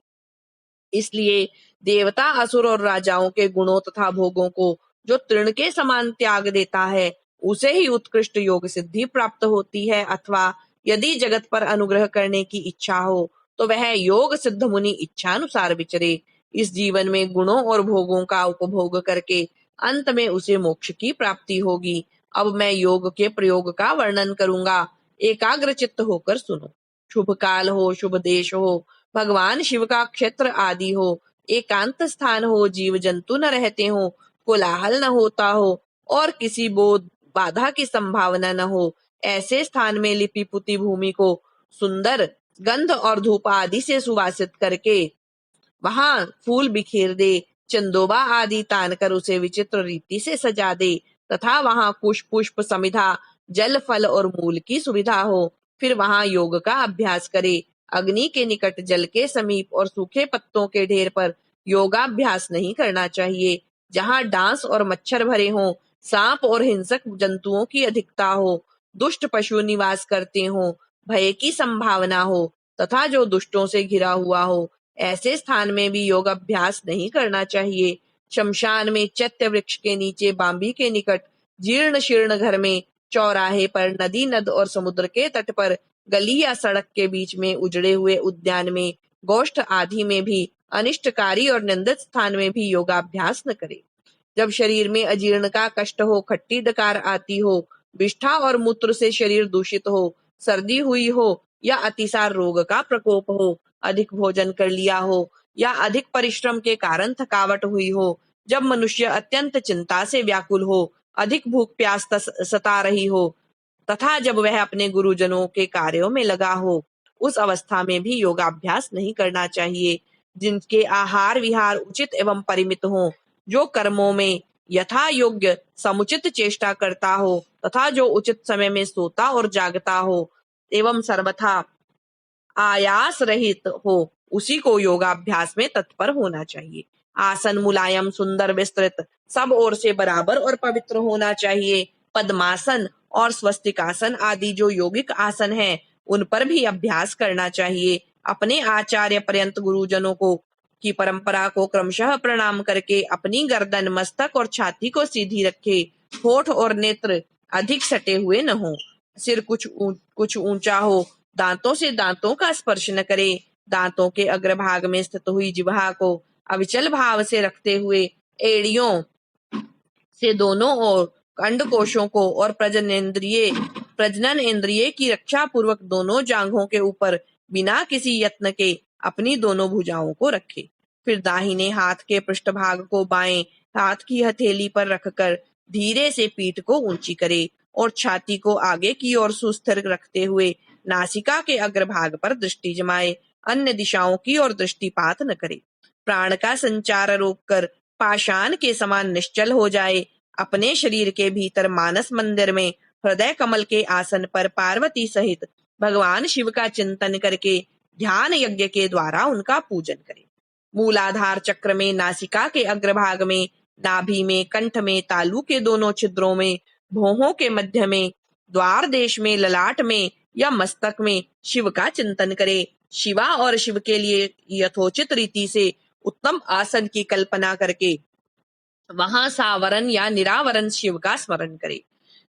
इसलिए देवता, असुर और राजाओं के गुणों तथा भोगों को जो तृण के समान त्याग देता है, उसे ही उत्कृष्ट योग सिद्धि प्राप्त होती है। अथवा यदि जगत पर अनुग्रह करने की इच्छा हो, तो वह योग सिद्ध मुनि इच्छानुसार विचरे। इस जीवन में गुणों और भोगों का उपभोग करके अंत में उसे मोक्ष की प्राप्ति होगी। अब मैं योग के प्रयोग का वर्णन करूंगा, एकाग्र चित्त होकर सुनो। शुभ काल हो, शुभ देश हो, भगवान शिव का क्षेत्र आदि हो, एकांत स्थान हो, जीव जंतु न रहते हो, कोलाहल न होता हो और किसी बोध बाधा की संभावना न हो, ऐसे स्थान में लिपि पुती भूमि को सुंदर गंध और धूप आदि से सुवासित करके वहां फूल बिखेर दे, चंदोबा आदि तान कर उसे विचित्र रीति से सजा दे तथा वहां कुश पुष्प समिधा, जल फल और मूल की सुविधा हो। फिर वहां योग का अभ्यास करे। अग्नि के निकट, जल के समीप और सूखे पत्तों के ढेर पर योगाभ्यास नहीं करना चाहिए। जहां डांस और मच्छर भरे हों, सांप और हिंसक जंतुओं की अधिकता हो, दुष्ट पशु निवास करते हों, भय की संभावना हो तथा जो दुष्टों से घिरा हुआ हो, ऐसे स्थान में भी योग अभ्यास नहीं करना चाहिए। शमशान में, चैत्य वृक्ष के नीचे, बांबी के निकट, जीर्ण शीर्ण घर में, चौराहे पर, नदी नद और समुद्र के तट पर, गली या सड़क के बीच में, उजड़े हुए उद्यान में, गोष्ठ आदि में भी, अनिष्टकारी और निंदित स्थान में भी योगाभ्यास न करे। जब शरीर में अजीर्ण का कष्ट हो, खट्टी डकार आती हो, विष्ठा और मूत्र से शरीर दूषित हो, सर्दी हुई हो या अतिसार रोग का प्रकोप हो, अधिक भोजन कर लिया हो या अधिक परिश्रम के कारण थकावट हुई हो, जब मनुष्य अत्यंत चिंता से व्याकुल हो, अधिक भूख प्यास सता रही हो तथा जब वह अपने गुरुजनों के कार्यों में लगा हो, उस अवस्था में भी योगाभ्यास नहीं करना चाहिए। जिनके आहार विहार उचित एवं परिमित हो, जो कर्मों में यथा योग्य समुचित चेष्टा करता हो तथा जो उचित समय में सोता और जागता हो एवं सर्वथा आयास रहित हो, उसी को योगाभ्यास में तत्पर होना चाहिए। आसन मुलायम, सुंदर, विस्तृत, सब ओर से बराबर और पवित्र होना चाहिए। पद्मासन और स्वस्तिकासन आदि जो यौगिक आसन हैं, उन पर भी अभ्यास करना चाहिए। अपने आचार्य पर्यंत गुरुजनों को की परंपरा को क्रमशः प्रणाम करके अपनी गर्दन, मस्तक और छाती को सीधी रखे। होठ और नेत्र अधिक सटे हुए न हो, सिर कुछ ऊंचा हो, दांतों से दांतों का स्पर्श न करे। दांतों के अग्रभाग में स्थित हुई जिह्वा को अविचल भाव से रखते हुए एड़ियों से दोनों ओर अंडकोशों को और प्रजनन इंद्रिय की रक्षा पूर्वक दोनों जांघों के ऊपर बिना किसी यत्न के अपनी दोनों भुजाओं को रखे। फिर दाहिने हाथ के पृष्ठभाग को बाएं हाथ की हथेली पर रखकर धीरे से पीठ को ऊंची करे और छाती को आगे की ओर सुस्थिर रखते हुए नासिका के अग्रभाग पर दृष्टि जमाए, अन्य दिशाओं की ओर दृष्टिपात न करे। प्राण का संचार रोककर पाषाण के समान निश्चल हो जाए। अपने शरीर के भीतर मानस मंदिर में हृदय कमल के आसन पर पार्वती सहित भगवान शिव का चिंतन करके ध्यान यज्ञ के द्वारा उनका पूजन करे। मूलाधार चक्र में, नासिका के अग्रभाग में, नाभि में, कंठ में, तालू के दोनों छिद्रों में, भौहों के मध्य में, द्वार देश में, ललाट में या मस्तक में शिव का चिंतन करे। शिवा और शिव के लिए यथोचित रीति से उत्तम आसन की कल्पना करके वहां सावरण या निरावरण शिव का स्मरण करे।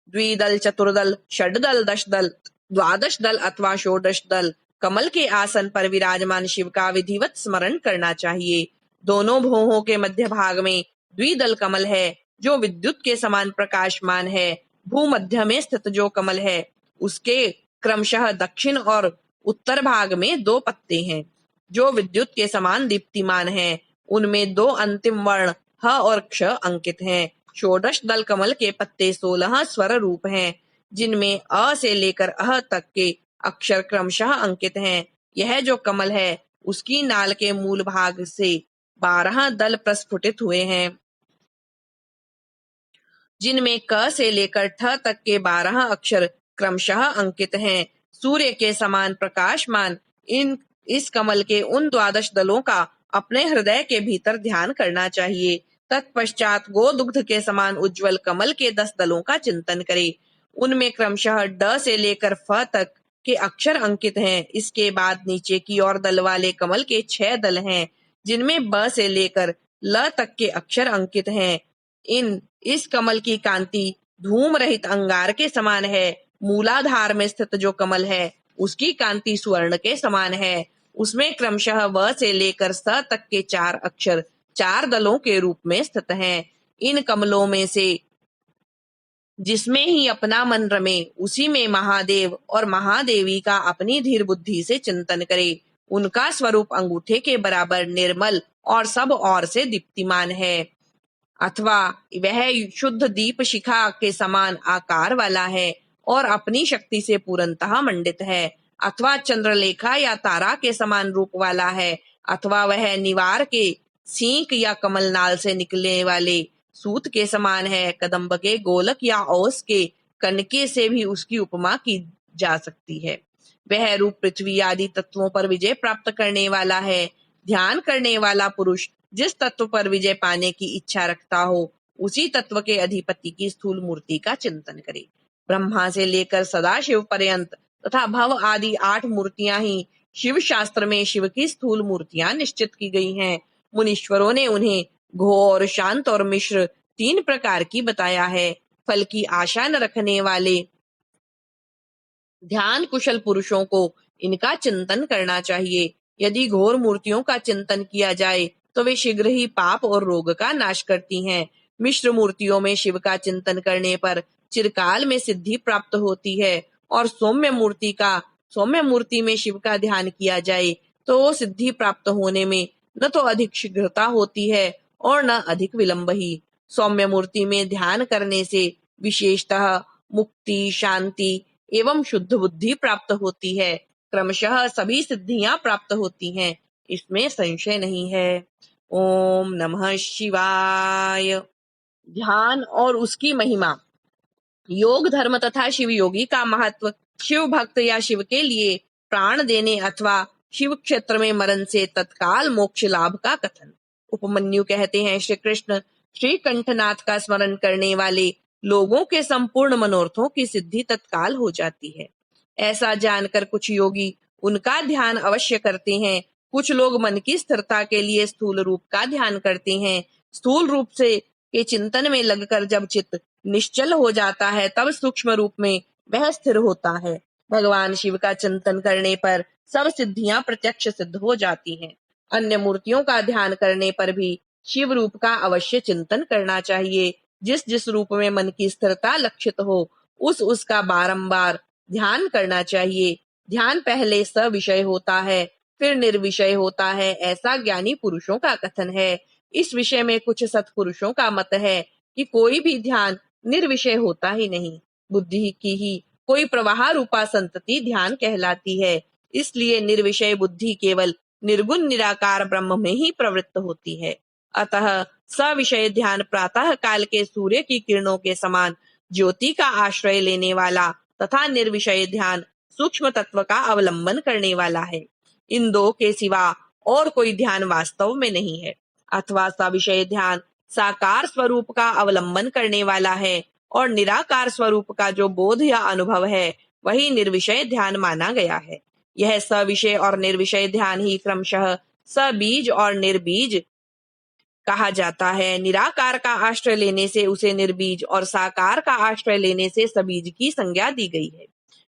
द्विदल, चतुर्दल, षड्दल, 10 दल, 12 दल अथवा 16 दल कमल के आसन पर विराजमान शिव का विधिवत स्मरण करना चाहिए। दोनों भौहों के मध्य भाग में द्विदल कमल है, जो विद्युत के समान प्रकाशमान है। भूमध्य में स्थित जो कमल है, उसके क्रमशः दक्षिण और उत्तर भाग में 2 पत्ते हैं, जो विद्युत के समान दीप्तिमान हैं। उनमें 2 अंतिम वर्ण ह और क्ष अंकित हैं। 16 दल कमल के पत्ते 16 स्वर रूप हैं, जिनमें अ से लेकर अह तक के अक्षर क्रमशः अंकित हैं। यह जो कमल है, उसकी नाल के मूल भाग से 12 दल प्रस्फुटित हुए हैं, जिनमें क से लेकर ठ तक के 12 अक्षर क्रमशः अंकित हैं। सूर्य के समान प्रकाशमान इस कमल के उन 12 दलों का अपने हृदय के भीतर ध्यान करना चाहिए। तत्पश्चात गोदुग्ध के समान उज्जवल कमल के 10 दलों का चिंतन करे। उनमें क्रमशः ड से लेकर फ तक के अक्षर अंकित हैं। इसके बाद नीचे की ओर दल वाले कमल के 6 दल हैं, जिनमें ब से लेकर ल तक के अक्षर अंकित हैं। इस कमल की कांति धूम रहित अंगार के समान है। मूलाधार में स्थित जो कमल है, उसकी कांति स्वर्ण के समान है। उसमें क्रमशः व से लेकर स तक के 4 अक्षर 4 दलों के रूप में स्थित हैं। इन कमलों में से जिसमें ही अपना मन रमे, उसी में महादेव और महादेवी का अपनी धीर बुद्धि से चिंतन करे। उनका स्वरूप अंगूठे के बराबर निर्मल और सब ओर से दीप्तिमान है, अथवा वह शुद्ध दीप शिखा के समान आकार वाला है और अपनी शक्ति से पूर्णतः मंडित है, अथवा चंद्रलेखा या तारा के समान रूप वाला है, अथवा वह निवार के सींक या कमलनाल से निकलने वाले सूत के समान है। कदम्ब के गोलक या ओस के कनके से भी उसकी उपमा की जा सकती है। वह रूप पृथ्वी आदि तत्वों पर विजय प्राप्त करने वाला है। ध्यान करने वाला पुरुष जिस तत्व पर विजय पाने की इच्छा रखता हो, उसी तत्व के अधिपति की स्थूल मूर्ति का चिंतन करे। ब्रह्मा से लेकर सदाशिव पर्यंत तथा भव आदि 8 मूर्तियां ही शिव शास्त्र में शिव की स्थूल मूर्तियां निश्चित की गई हैं। मुनीश्वरों ने उन्हें घोर, शांत और मिश्र 3 प्रकार की बताया है। फल की आशा न रखने वाले ध्यान कुशल पुरुषों को इनका चिंतन करना चाहिए। यदि घोर मूर्तियों का चिंतन किया जाए तो वे शीघ्र ही पाप और रोग का नाश करती हैं। मिश्र मूर्तियों में शिव का चिंतन करने पर चिरकाल में सिद्धि प्राप्त होती है, और सौम्य मूर्ति में शिव का ध्यान किया जाए तो सिद्धि प्राप्त होने में न तो अधिक शीघ्रता होती है और न अधिक विलंब ही। सौम्य मूर्ति में ध्यान करने से विशेषतः मुक्ति, शांति एवं शुद्ध बुद्धि प्राप्त होती है। क्रमशः सभी सिद्धियां प्राप्त होती हैं, इसमें संशय नहीं है। ओम नमः शिवाय। ध्यान और उसकी महिमा। योग धर्म तथा शिव योगी का महत्व। शिव भक्त या शिव के लिए प्राण देने अथवा शिव क्षेत्र में मरण से तत्काल मोक्ष लाभ का कथन। उपमन्यु कहते हैं, श्री कृष्ण श्री कंठनाथ का स्मरण करने वाले लोगों के संपूर्ण मनोरथों की सिद्धि तत्काल हो जाती है। ऐसा जानकर कुछ योगी उनका ध्यान अवश्य करते हैं। कुछ लोग मन की स्थिरता के लिए स्थूल रूप का ध्यान करते हैं। स्थूल रूप से के चिंतन में लगकर जब चित्त निश्चल हो जाता है, तब सूक्ष्म रूप में वह स्थिर होता है। भगवान शिव का चिंतन करने पर सब सिद्धियां प्रत्यक्ष सिद्ध हो जाती हैं। अन्य मूर्तियों का ध्यान करने पर भी शिव रूप का अवश्य चिंतन करना चाहिए। जिस जिस रूप में मन की स्थिरता लक्षित हो, उसका बारंबार ध्यान करना चाहिए। ध्यान पहले सविषय होता है, फिर निर्विषय होता है, ऐसा ज्ञानी पुरुषों का कथन है। इस विषय में कुछ सत्पुरुषों का मत है कि कोई भी ध्यान निर्विषय होता ही नहीं। बुद्धि की ही कोई प्रवाह रूपा संतति ध्यान कहलाती है। इसलिए निर्विषय बुद्धि केवल निर्गुण निराकार ब्रह्म में ही प्रवृत्त होती है। अतः सविषय ध्यान प्रातः काल के सूर्य की किरणों के समान ज्योति का आश्रय लेने वाला तथा निर्विषय ध्यान सूक्ष्म तत्व का अवलंबन करने वाला है। इन दो के सिवा और कोई ध्यान वास्तव में नहीं है। अथवा सविषय ध्यान साकार स्वरूप का अवलंबन करने वाला है, और निराकार स्वरूप का जो बोध या अनुभव है, वही निर्विषय ध्यान माना गया है। यह सविषय और निर्विषय ध्यान ही क्रमशः सबीज और निर्बीज कहा जाता है। निराकार का आश्रय लेने से उसे निर्बीज और साकार का आश्रय लेने से सबीज की संज्ञा दी गई है।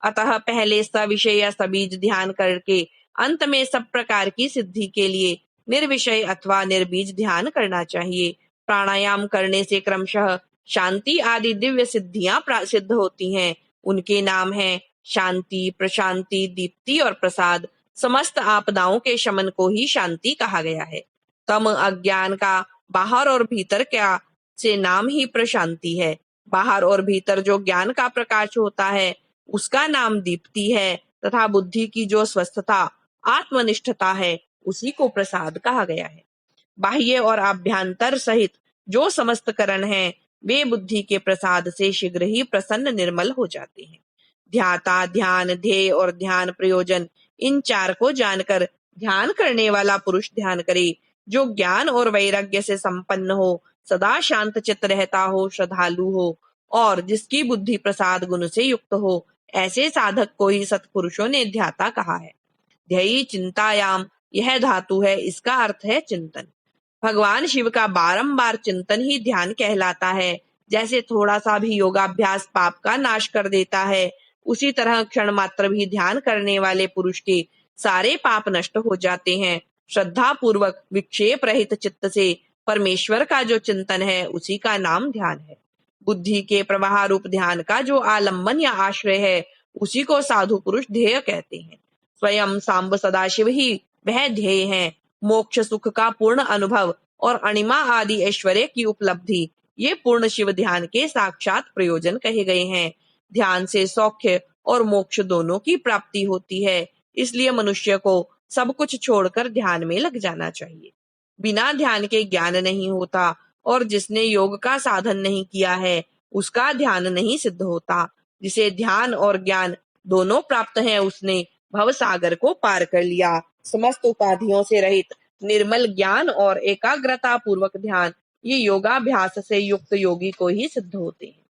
अतः पहले सविषय या सबीज ध्यान करके अंत में सब प्रकार की सिद्धि के लिए निर्विषय अथवा निर्बीज ध्यान करना चाहिए। प्राणायाम करने से क्रमशः शांति आदि दिव्य सिद्धियां सिद्ध होती हैं। उनके नाम हैं शांति, प्रशांति, दीप्ति और प्रसाद। समस्त आपदाओं के शमन को ही शांति कहा गया है। तम अज्ञान का बाहर और भीतर क्या से नाम ही प्रशांति है। बाहर और भीतर जो ज्ञान का प्रकाश होता है, उसका नाम दीप्ति है, तथा बुद्धि की जो स्वस्थता आत्मनिष्ठता है, उसी को प्रसाद कहा गया है। बाह्य और आभ्यंतर सहित जो समस्त करण हैं, वे बुद्धि के प्रसाद से शीघ्र ही प्रसन्न निर्मल हो जाते हैं। ध्याता, ध्यान, ध्येय और ध्यान प्रयोजन, इन चार को जानकर ध्यान करने वाला पुरुष ध्यान करे। जो ज्ञान और वैराग्य से संपन्न हो, सदा शांत चित्त रहता हो, श्रद्धालु हो और जिसकी बुद्धि प्रसाद गुण से युक्त हो, ऐसे साधक को ही सत्पुरुषों ने ध्याता कहा है। ध्ययी चिंतायाम, यह धातु है, इसका अर्थ है चिंतन। भगवान शिव का बारंबार चिंतन ही ध्यान कहलाता है। जैसे थोड़ा सा भी योगाभ्यास पाप का नाश कर देता है, उसी तरह क्षण मात्र भी ध्यान करने वाले पुरुष के सारे पाप नष्ट हो जाते हैं। श्रद्धा पूर्वक विक्षेप रहित चित्त से परमेश्वर का जो चिंतन है, उसी का नाम ध्यान है। बुद्धि के प्रवाह रूप ध्यान का जो आलंबन या आश्रय है, उसी को साधु पुरुष ध्येय कहते हैं। स्वयं सांब सदाशिव ही वह ध्येय है। मोक्ष सुख का पूर्ण अनुभव और अणिमा आदि ऐश्वर्य की उपलब्धि, ये पूर्ण शिव ध्यान के साक्षात प्रयोजन कहे गए हैं। ध्यान से सौख्य और मोक्ष दोनों की प्राप्ति होती है। इसलिए मनुष्य को सब कुछ छोड़कर ध्यान में लग जाना चाहिए। बिना ध्यान के ज्ञान नहीं होता और जिसने योग का साधन नहीं किया है, उसका ध्यान नहीं सिद्ध होता। जिसे ध्यान और ज्ञान दोनों प्राप्त हैं, उसने भव सागर को पार कर लिया। समस्त उपाधियों से रहित निर्मल ज्ञान और एकाग्रता पूर्वक ध्यान, ये योगाभ्यास से युक्त योगी को ही सिद्ध होते हैं।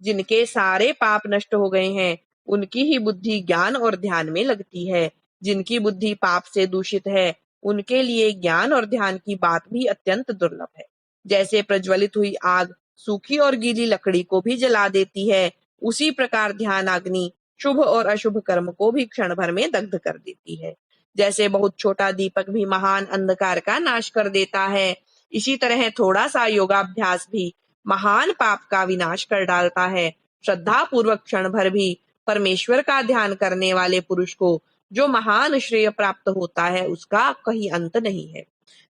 जिनके सारे पाप नष्ट हो गए हैं, उनकी ही बुद्धि ज्ञान और ध्यान में लगती है। जिनकी बुद्धि पाप से दूषित है, उनके लिए ज्ञान और ध्यान की बात भी अत्यंत दुर्लभ है। जैसे प्रज्वलित हुई आग सूखी और गीली लकड़ी को भी जला देती है, उसी प्रकार ध्यान अग्नि शुभ और अशुभ कर्म को भी क्षण भर में दग्ध कर देती है। जैसे बहुत छोटा दीपक भी महान अंधकार का नाश कर देता है, इसी तरह थोड़ा सा योगाभ्यास भी महान पाप का विनाश कर डालता है। श्रद्धा पूर्वक क्षण भर भी परमेश्वर का ध्यान करने वाले पुरुष को जो महान श्रेय प्राप्त होता है, उसका कहीं अंत नहीं है।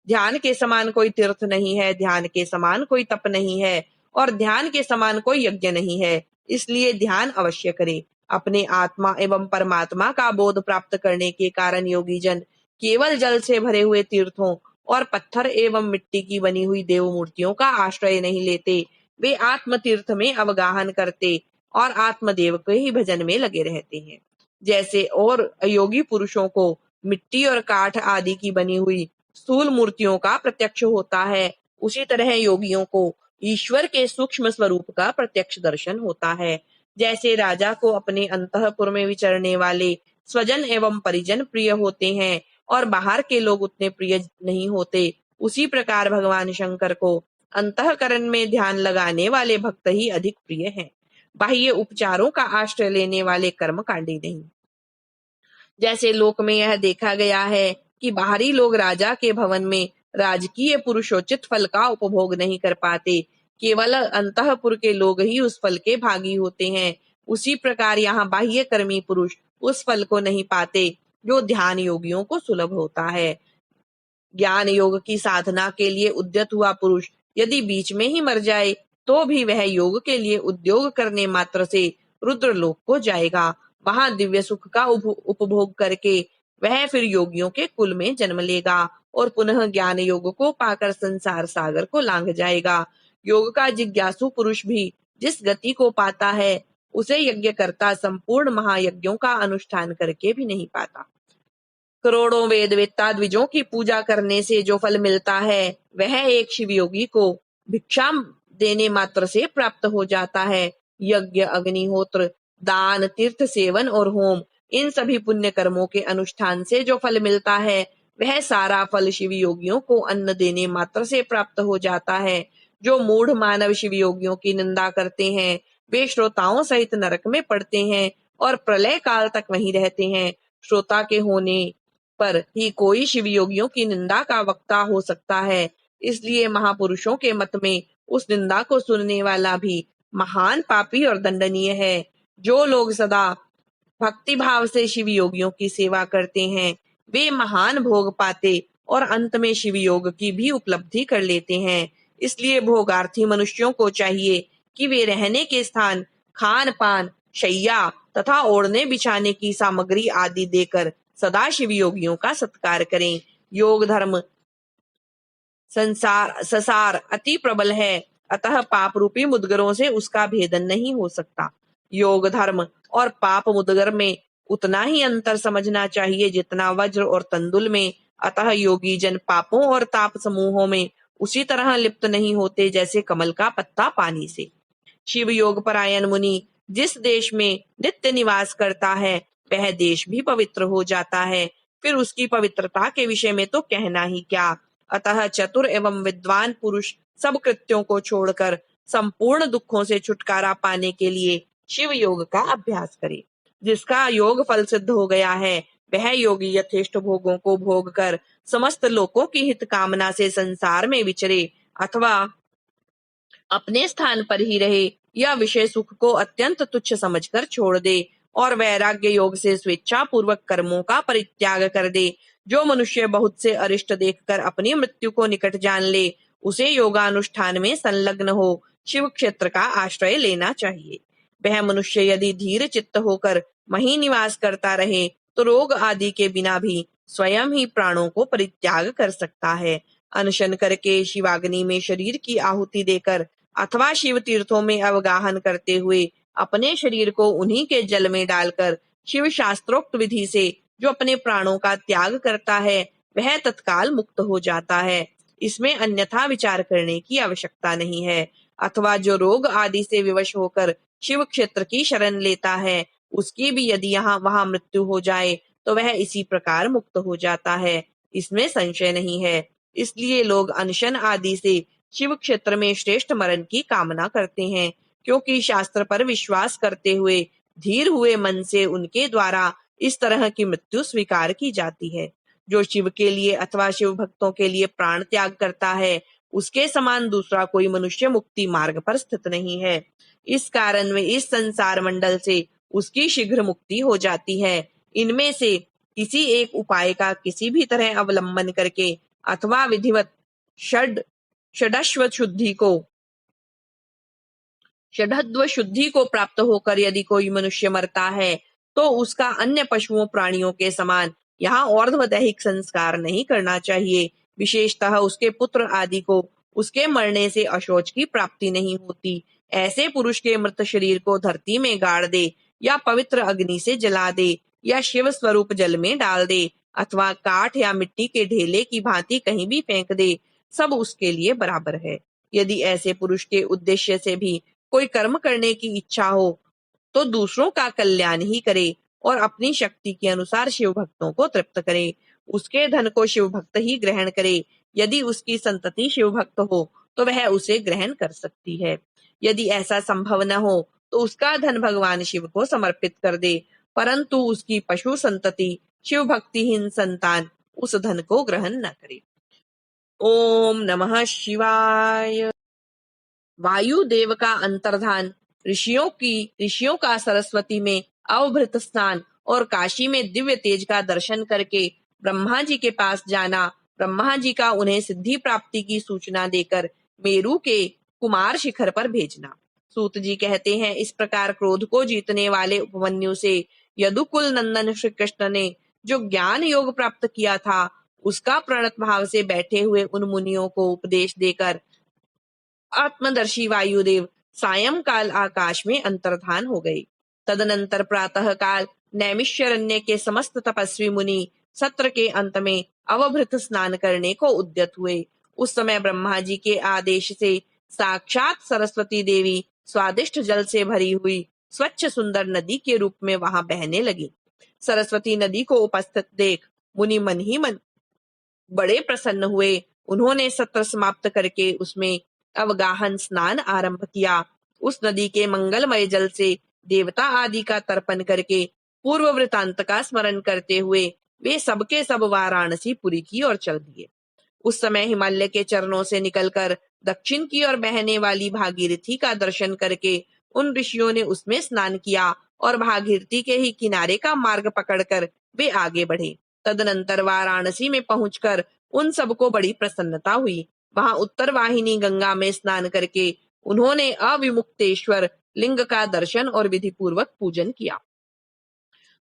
ध्यान के समान कोई तीर्थ नहीं है, ध्यान के समान कोई तप नहीं है और ध्यान के समान कोई यज्ञ नहीं है। इसलिए ध्यान अवश्य करे। अपने आत्मा एवं परमात्मा का बोध प्राप्त करने के कारण योगी जन केवल जल से भरे हुए तीर्थों और पत्थर एवं मिट्टी की बनी हुई देव मूर्तियों का आश्रय नहीं लेते। वे आत्म तीर्थ में अवगाहन करते और आत्मदेव के ही भजन में लगे रहते हैं। जैसे और योगी पुरुषों को मिट्टी और काठ आदि की बनी हुई स्थूल मूर्तियों का प्रत्यक्ष होता है, उसी तरह योगियों को ईश्वर के सूक्ष्म स्वरूप का प्रत्यक्ष दर्शन होता है। जैसे राजा को अपने अंतःपुर में विचरने वाले स्वजन एवं परिजन प्रिय होते हैं और बाहर के लोग उतने प्रिय नहीं होते, उसी प्रकार भगवान शंकर को अंतःकरण में ध्यान लगाने वाले भक्त ही अधिक प्रिय हैं। बाह्य उपचारों का आश्रय लेने वाले कर्मकांडी नहीं। जैसे लोक में यह देखा गया है कि बाहरी लोग राजा के भवन में राजकीय पुरुषोचित फल का उपभोग नहीं कर पाते, केवल अंतःपुर के लोग ही उस फल के भागी होते हैं। उसी प्रकार यहाँ बाह्य कर्मी पुरुष उस फल को नहीं पाते जो ध्यान योगियों को सुलभ होता है। ज्ञान योग की साधना के लिए उद्यत हुआ पुरुष यदि बीच में ही मर जाए, तो भी वह योग के लिए उद्योग करने मात्र से रुद्र लोक को जाएगा। वहां दिव्य सुख का उपभोग करके वह फिर योगियों के कुल में जन्म लेगा और पुनः ज्ञान योग को पाकर संसार सागर को लांघ जाएगा। योग का जिज्ञासु पुरुष भी जिस गति को पाता है, उसे यज्ञ करता संपूर्ण महायज्ञों का अनुष्ठान करके भी नहीं पाता। करोड़ों वेद वेत्ता द्विजों की पूजा करने से जो फल मिलता है, वह एक शिव योगी को भिक्षा देने मात्र से प्राप्त हो जाता है। यज्ञ, अग्निहोत्र, दान, तीर्थ सेवन और होम, इन सभी पुण्य कर्मों के अनुष्ठान से जो फल मिलता है, वह सारा फल शिव योगियों को अन्न देने मात्र से प्राप्त हो जाता है। जो मूढ़ मानव शिव योगियों की निंदा करते हैं, वे श्रोताओं सहित नरक में पड़ते हैं और प्रलय काल तक वहीं रहते हैं। श्रोता के होने पर ही कोई शिव योगियों की निंदा का वक्ता हो सकता है। इसलिए महापुरुषों के मत में उस निंदा को सुनने वाला भी महान पापी और दंडनीय है। जो लोग सदा भक्ति भाव से शिव योगियों की सेवा करते हैं, वे महान भोग पाते और अंत में शिव योग की भी उपलब्धि कर लेते हैं। इसलिए भोगार्थी मनुष्यों को चाहिए कि वे रहने के स्थान, खान पान, शैया तथा ओढ़ने बिछाने की सामग्री आदि देकर सदा शिव योगियों का सत्कार करें। योग धर्म ससार अति प्रबल है, अतः पाप रूपी मुद्गरों से उसका भेदन नहीं हो सकता। योग धर्म और पाप मुदगर में उतना ही अंतर समझना चाहिए जितना वज्र और तंदुल में। अतः योगी जन पापों और ताप समूहों में उसी तरह लिप्त नहीं होते जैसे कमल का पत्ता पानी से। शिव योग परायण मुनि जिस देश में नित्य निवास करता है वह देश भी पवित्र हो जाता है। फिर उसकी पवित्रता के विषय में तो कहना ही क्या। अतः चतुर एवं विद्वान पुरुष सब कृत्यों को छोड़कर संपूर्ण दुखों से छुटकारा पाने के लिए शिव योग का अभ्यास करे। जिसका योग फल सिद्ध हो गया है वह योगी यथेष्ट भोगों को भोग कर समस्त लोकों की हित कामना से संसार में विचरे अथवा अपने स्थान पर ही रहे या विषय सुख को अत्यंत तुच्छ समझकर छोड़ दे और वैराग्य योग से स्वेच्छा पूर्वक कर्मों का परित्याग कर दे। जो मनुष्य बहुत से अरिष्ट देखकर अपनी मृत्यु को निकट जान ले उसे योगानुष्ठान में संलग्न हो शिव क्षेत्र का आश्रय लेना चाहिए। वह मनुष्य यदि धीर चित्त होकर वहीं निवास करता रहे तो रोग आदि के बिना भी स्वयं ही प्राणों को परित्याग कर सकता है। अनशन करके शिवाग्नि में शरीर की आहुति देकर अथवा शिव तीर्थों में अवगाहन करते हुए अपने शरीर को उन्हीं के जल में डालकर शिव शास्त्रोक्त विधि से जो अपने प्राणों का त्याग करता है वह तत्काल मुक्त हो जाता है। इसमें अन्यथा विचार करने की आवश्यकता नहीं है। अथवा जो रोग आदि से विवश होकर शिव क्षेत्र की शरण लेता है उसकी भी यदि यहाँ वहां मृत्यु हो जाए तो वह इसी प्रकार मुक्त हो जाता है, इसमें संशय नहीं है। इसलिए लोग अनशन आदि से शिव क्षेत्र में श्रेष्ठ मरण की कामना करते हैं, क्योंकि शास्त्र पर विश्वास करते हुए धीर हुए मन से उनके द्वारा इस तरह की मृत्यु स्वीकार की जाती है। जो शिव के लिए अथवा शिव भक्तों के लिए प्राण त्याग करता है उसके समान दूसरा कोई मनुष्य मुक्ति मार्ग पर स्थित नहीं है। इस कारण में इस संसार मंडल से उसकी शीघ्र मुक्ति हो जाती है। इनमें से किसी एक उपाय का किसी भी तरह अवलंबन करके अथवा विधिवत षडश्व शुद्धि को प्राप्त होकर यदि कोई मनुष्य मरता है तो उसका अन्य पशुओं प्राणियों के समान यहाँ और्ध्व दैहिक संस्कार नहीं करना चाहिए। विशेषतः उसके पुत्र आदि को उसके मरने से अशौच की प्राप्ति नहीं होती। ऐसे पुरुष के मृत शरीर को धरती में गाड़ दे या पवित्र अग्नि से जला दे या शिव स्वरूप जल में डाल दे अथवा काठ या मिट्टी के ढेले की भांति कहीं भी फेंक दे, सब उसके लिए बराबर है। यदि ऐसे पुरुष के उद्देश्य से भी कोई कर्म करने की इच्छा हो तो दूसरों का कल्याण ही करे और अपनी शक्ति के अनुसार शिव भक्तों को तृप्त करे। उसके धन को शिव भक्त ही ग्रहण करे। यदि उसकी संतति शिव भक्त हो तो वह उसे ग्रहण कर सकती है। यदि ऐसा संभव न हो तो उसका धन भगवान शिव को समर्पित कर दे, परंतु उसकी पशु संतति शिव भक्तिहीन संतान उस धन को ग्रहण न करे। ओम नमः शिवाय। वायुदेव का अंतर्धान, ऋषियों का सरस्वती में अवभृत स्नान और काशी में दिव्य तेज का दर्शन करके ब्रह्मा जी के पास जाना, ब्रह्मा जी का उन्हें सिद्धि प्राप्ति की सूचना देकर मेरु के कुमार शिखर पर भेजना। सूत जी कहते हैं, इस प्रकार क्रोध को जीतने वाले उपमन्यु से यदुकुल नंदन श्री कृष्ण ने जो ज्ञान योग प्राप्त किया था उसका प्रणत भाव से बैठे हुए उन मुनियों को उपदेश देकर आत्मदर्शी वायुदेव सायंकाल आकाश में अंतर्धान हो गए। तदनंतर प्रातः काल नैमिषारण्य के समस्त तपस्वी मुनि सत्र के अंत में अवभृत स्नान करने को उद्यत हुए। उस समय ब्रह्मा जी के आदेश से साक्षात सरस्वती देवी स्वादिष्ट जल से भरी हुई स्वच्छ सुंदर नदी के रूप में वहां बहने लगी। सरस्वती नदी को उपस्थित देख मुनि मन ही मन बड़े प्रसन्न हुए। उन्होंने सत्र समाप्त करके उसमें अवगाहन स्नान आरंभ किया। उस नदी के मंगलमय जल से देवता आदि का तर्पण करके पूर्व वृतांत का स्मरण करते हुए वे सबके सब वाराणसी पुरी की ओर चल दिए। उस समय हिमालय के चरणों से निकलकर दक्षिण की ओर बहने वाली भागीरथी का दर्शन करके उन ऋषियों ने उसमें स्नान किया और भागीरथी के ही किनारे का मार्ग पकड़कर वे आगे बढ़े। तदनंतर वाराणसी में पहुंचकर उन सबको बड़ी प्रसन्नता हुई। वहां उत्तर वाहिनी गंगा में स्नान करके उन्होंने अविमुक्तेश्वर लिंग का दर्शन और विधि पूर्वक पूजन किया।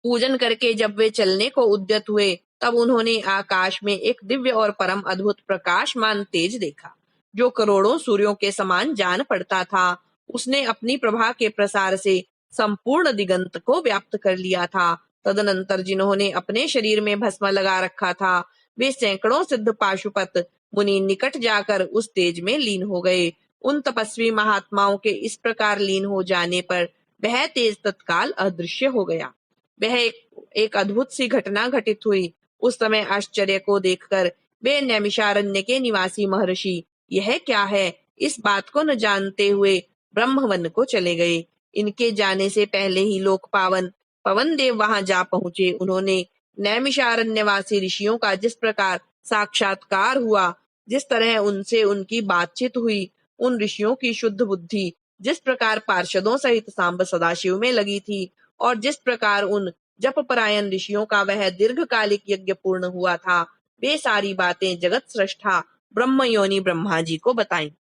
पूजन करके जब वे चलने को उद्यत हुए तब उन्होंने आकाश में एक दिव्य और परम अद्भुत प्रकाशमान तेज देखा जो करोड़ों सूर्यों के समान जान पड़ता था। उसने अपनी प्रभा के प्रसार से संपूर्ण दिगंत को व्याप्त कर लिया था। तदनंतर जिन्होंने अपने शरीर में भस्म लगा रखा था, वे सैकड़ों सिद्ध पाशुपत मुनि निकट जाकर उस तेज में लीन हो गए। उन तपस्वी महात्माओं के इस प्रकार लीन हो जाने पर वह तेज तत्काल अदृश्य हो गया। वह एक अद्भुत सी घटना घटित हुई। उस समय आश्चर्य को देखकर वे नैमिषारण्य के निवासी महर्षि यह क्या है इस बात को न जानते हुए ब्रह्मवन को चले गए। इनके जाने से पहले ही लोक पावन पवन देव वहां जा पहुंचे। उन्होंने नैमिषारण्यवासी ऋषियों का जिस प्रकार साक्षात्कार हुआ, जिस तरह उनसे उनकी बातचीत हुई, उन ऋषियों की शुद्ध बुद्धि जिस प्रकार पार्षदों सहित सांब सदाशिव में लगी थी, और जिस प्रकार उन जप परायण ऋषियों का वह दीर्घकालिक यज्ञ पूर्ण हुआ था, वे सारी बातें जगत सृष्टा ब्रह्म योनि ब्रह्मा जी को बताई।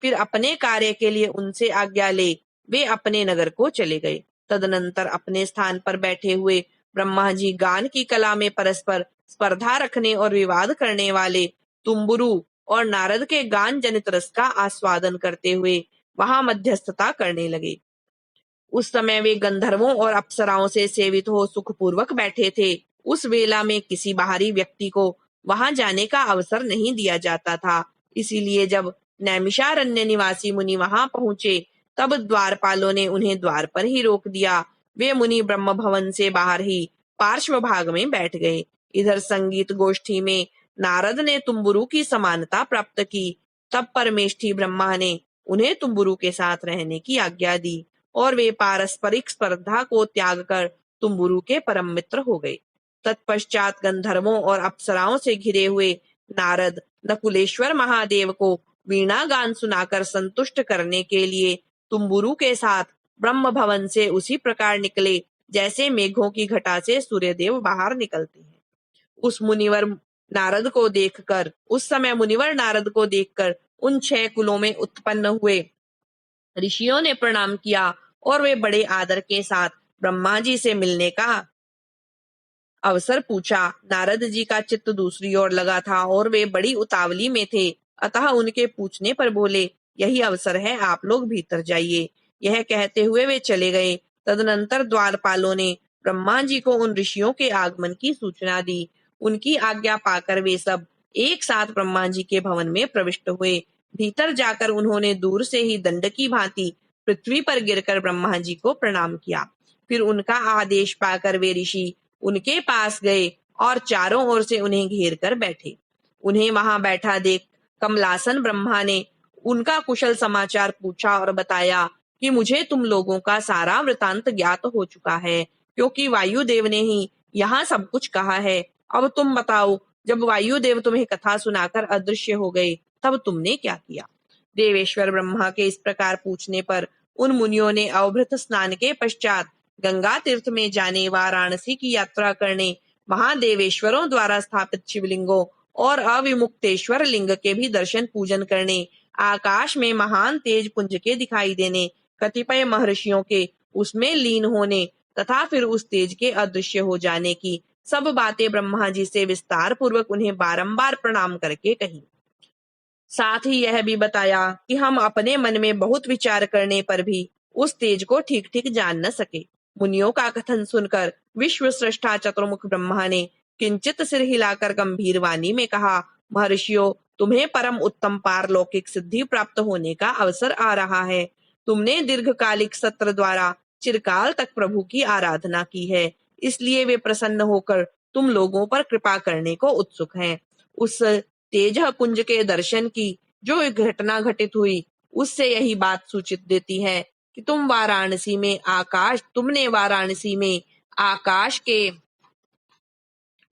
फिर अपने कार्य के लिए उनसे आज्ञा ले वे अपने नगर को चले गए। तदनंतर अपने स्थान पर बैठे हुए ब्रह्मा जी गान की कला में परस्पर स्पर्धा रखने और विवाद करने वाले तुम्बुरु और नारद के गान जनित रस का आस्वादन करते हुए वहां मध्यस्थता करने लगे। उस समय वे गंधर्वों और अप्सराओं से सेवित हो सुखपूर्वक बैठे थे। उस वेला में किसी बाहरी व्यक्ति को वहां जाने का अवसर नहीं दिया जाता था। इसीलिए जब नैमिषारण्य निवासी मुनि वहां पहुंचे, तब द्वारपालों ने उन्हें द्वार पर ही रोक दिया। वे मुनि ब्रह्म भवन से बाहर ही पार्श्व भाग में बैठ गए। इधर संगीत गोष्ठी में नारद ने तुम्बुरु की समानता प्राप्त की। तब परमेष्ठी ब्रह्मा ने उन्हें तुम्बुरु के साथ रहने की आज्ञा दी और वे पारस्परिक स्पर्धा को त्याग कर तुम्बुरु के परम मित्र हो गए। तत्पश्चात गंधर्वों और अप्सराओं से घिरे हुए नारद नकुलेश्वर महादेव को वीणा गान सुनाकर संतुष्ट करने के लिए तुम्बुरु के साथ ब्रह्म भवन से उसी प्रकार निकले जैसे मेघों की घटा से सूर्यदेव बाहर निकलते हैं। उस समय मुनिवर नारद को देखकर उन 6 कुलों में उत्पन्न हुए ऋषियों ने प्रणाम किया और वे बड़े आदर के साथ ब्रह्मा जी से मिलने का अवसर पूछा। नारद जी का चित्त दूसरी ओर लगा था और वे बड़ी उतावली में थे, अतः उनके पूछने पर बोले, यही अवसर है, आप लोग भीतर जाइए। यह कहते हुए वे चले गए। तदनंतर द्वारपालों ने ब्रह्मा जी को उन ऋषियों के आगमन की सूचना दी। उनकी आज्ञा पाकर वे सब एक साथ ब्रह्मा जी के भवन में प्रविष्ट हुए। भीतर जाकर उन्होंने दूर से ही दंड की भांति पृथ्वी पर गिरकर ब्रह्मा जी को प्रणाम किया। फिर उनका आदेश पाकर वे ऋषि उनके पास गए और चारों ओर से उन्हें घेर कर बैठे। उन्हें वहां बैठा देख कमलासन ब्रह्मा ने उनका कुशल समाचार पूछा और बताया कि मुझे तुम लोगों का सारा वृतांत ज्ञात हो चुका है, क्योंकि वायुदेव ने ही यहाँ सब कुछ कहा है। अब तुम बताओ, जब वायुदेव तुम्हें कथा सुनाकर अदृश्य हो गए, तब तुमने क्या किया? देवेश्वर ब्रह्मा के इस प्रकार पूछने पर उन मुनियों ने अवभृत स्नान के पश्चात गंगा तीर्थ में जाने, वाराणसी की यात्रा करने, महादेवेश्वरों द्वारा स्थापित शिवलिंगों और अविमुक्तेश्वर लिंग के भी दर्शन पूजन करने, आकाश में महान तेज पुंज के दिखाई देने, कतिपय महर्षियों के उसमें लीन होने तथा फिर उस तेज के अदृश्य हो जाने की सब बातें ब्रह्मा जी से विस्तार पूर्वक उन्हें बारंबार प्रणाम करके कही। साथ ही यह भी बताया कि हम अपने मन में बहुत विचार करने पर भी उस तेज को ठीक ठीक जान न सके। मुनियों का कथन सुनकर विश्व सृष्टा चतुर्मुख ब्रह्मा ने किंचित सिर हिलाकर गंभीर वाणी में कहा, महर्षियों, तुम्हें परम उत्तम पारलौकिक सिद्धि प्राप्त होने का अवसर आ रहा है। तुमने दीर्घकालिक सत्र द्वारा चिरकाल तक प्रभु की आराधना की है, इसलिए वे प्रसन्न होकर तुम लोगों पर कृपा करने को उत्सुक हैं। उस तेज पुंज के दर्शन की जो घटना घटित हुई, उससे यही बात सूचित देती है कि तुमने वाराणसी में आकाश के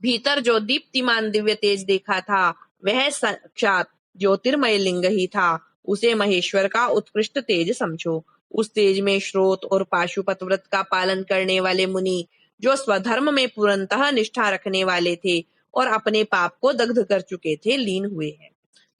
भीतर जो दीप्तिमान दिव्य तेज देखा था, वह साक्षात ज्योतिर्मय लिंग ही था। उसे महेश्वर का उत्कृष्ट तेज समझो। उस तेज में श्रोत और पाशुपत व्रत का पालन करने वाले मुनि, जो स्वधर्म में पूर्णतः निष्ठा रखने वाले थे और अपने पाप को दग्ध कर चुके थे, लीन हुए हैं।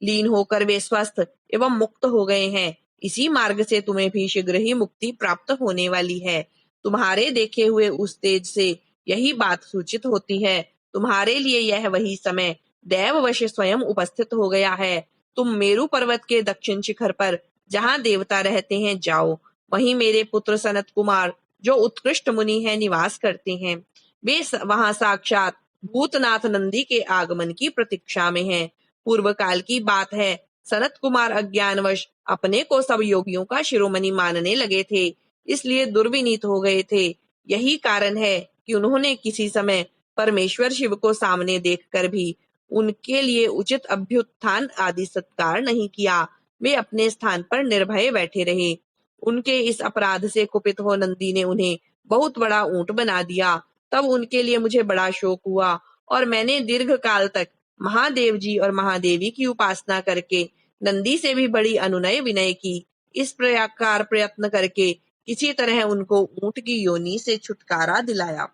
लीन होकर वे स्वस्थ एवं मुक्त हो गए हैं। इसी मार्ग से तुम्हें भी शीघ्र ही मुक्ति प्राप्त होने वाली है। तुम्हारे देखे हुए उस तेज से यही बात सूचित होती है। तुम्हारे लिए यह वही समय दैववश स्वयं उपस्थित हो गया है। तुम मेरु पर्वत के दक्षिण शिखर पर जहाँ देवता रहते हैं जाओ। वहीं मेरे पुत्र सनत कुमार जो उत्कृष्ट मुनि हैं निवास करते हैं। वे वहां साक्षात भूतनाथ नंदी के आगमन की प्रतीक्षा में हैं। पूर्व काल की बात है, सनत कुमार अज्ञानवश अपने को सब योगियों का शिरोमणि मानने लगे थे, इसलिए दुर्विनीत हो गए थे। यही कारण है कि उन्होंने किसी समय परमेश्वर शिव को सामने देखकर भी उनके लिए उचित अभ्युत्थान आदि सत्कार नहीं किया। वे अपने स्थान पर निर्भय बैठे रहे। उनके इस अपराध से कुपित हो नंदी ने उन्हें बहुत बड़ा ऊंट बना दिया। तब उनके लिए मुझे बड़ा शोक हुआ और मैंने दीर्घ काल तक महादेव जी और महादेवी की उपासना करके नंदी से भी बड़ी अनुनय विनय की। इस प्रकार प्रयत्न करके किसी तरह उनको ऊंट की योनि से छुटकारा दिलाया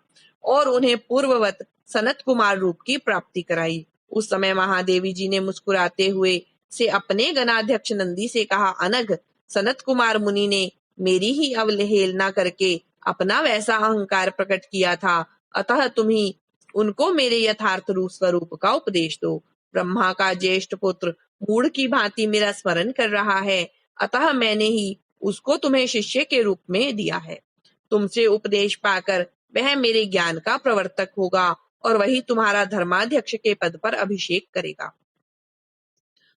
और उन्हें पूर्ववत सनत कुमार रूप की प्राप्ति कराई। उस समय महादेवी जी ने मुस्कुराते हुए से अपने गणाध्यक्ष नंदी से कहा, अनघ, सनत कुमार मुनि ने मेरी ही अवहेलना करके अपना वैसा अहंकार प्रकट किया था, अतः तुम ही उनको मेरे यथार्थ रूप स्वरूप का उपदेश दो। ब्रह्मा का ज्येष्ठ पुत्र मूढ़ की भांति मेरा स्मरण कर रहा है, अतः मैंने ही उसको तुम्हें शिष्य के रूप में दिया है। तुमसे उपदेश पाकर वह मेरे ज्ञान का प्रवर्तक होगा और वही तुम्हारा धर्माध्यक्ष के पद पर अभिषेक करेगा।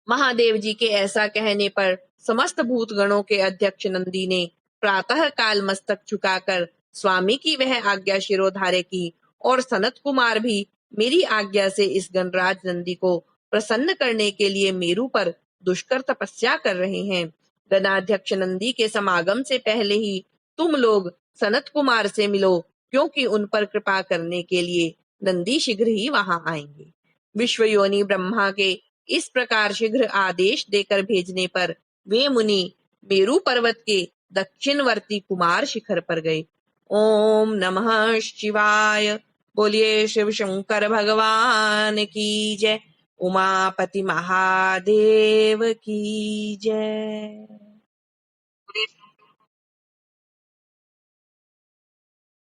महादेव जी के ऐसा कहने पर समस्त भूतगणों के अध्यक्ष नंदी ने प्रातः काल मस्तक झुकाकर स्वामी की वह आज्ञा शिरोधार्य की और सनत कुमार भी मेरी आज्ञा से इस गणराज नंदी को प्रसन्न करने के लिए मेरु पर दुष्कर तपस्या कर रहे हैं। गणाध्यक्ष नंदी के समागम से पहले ही तुम लोग सनत कुमार से मिलो, क्योंकि उन पर कृपा करने के लिए नंदी शीघ्र ही वहां आएंगे। विश्वयोनि ब्रह्मा के इस प्रकार शीघ्र आदेश देकर भेजने पर वे मुनि मेरु पर्वत के दक्षिणवर्ती कुमार शिखर पर गए। ओम नमः शिवाय। बोलिए शिव शंकर भगवान की जय। उमापति महादेव की जय।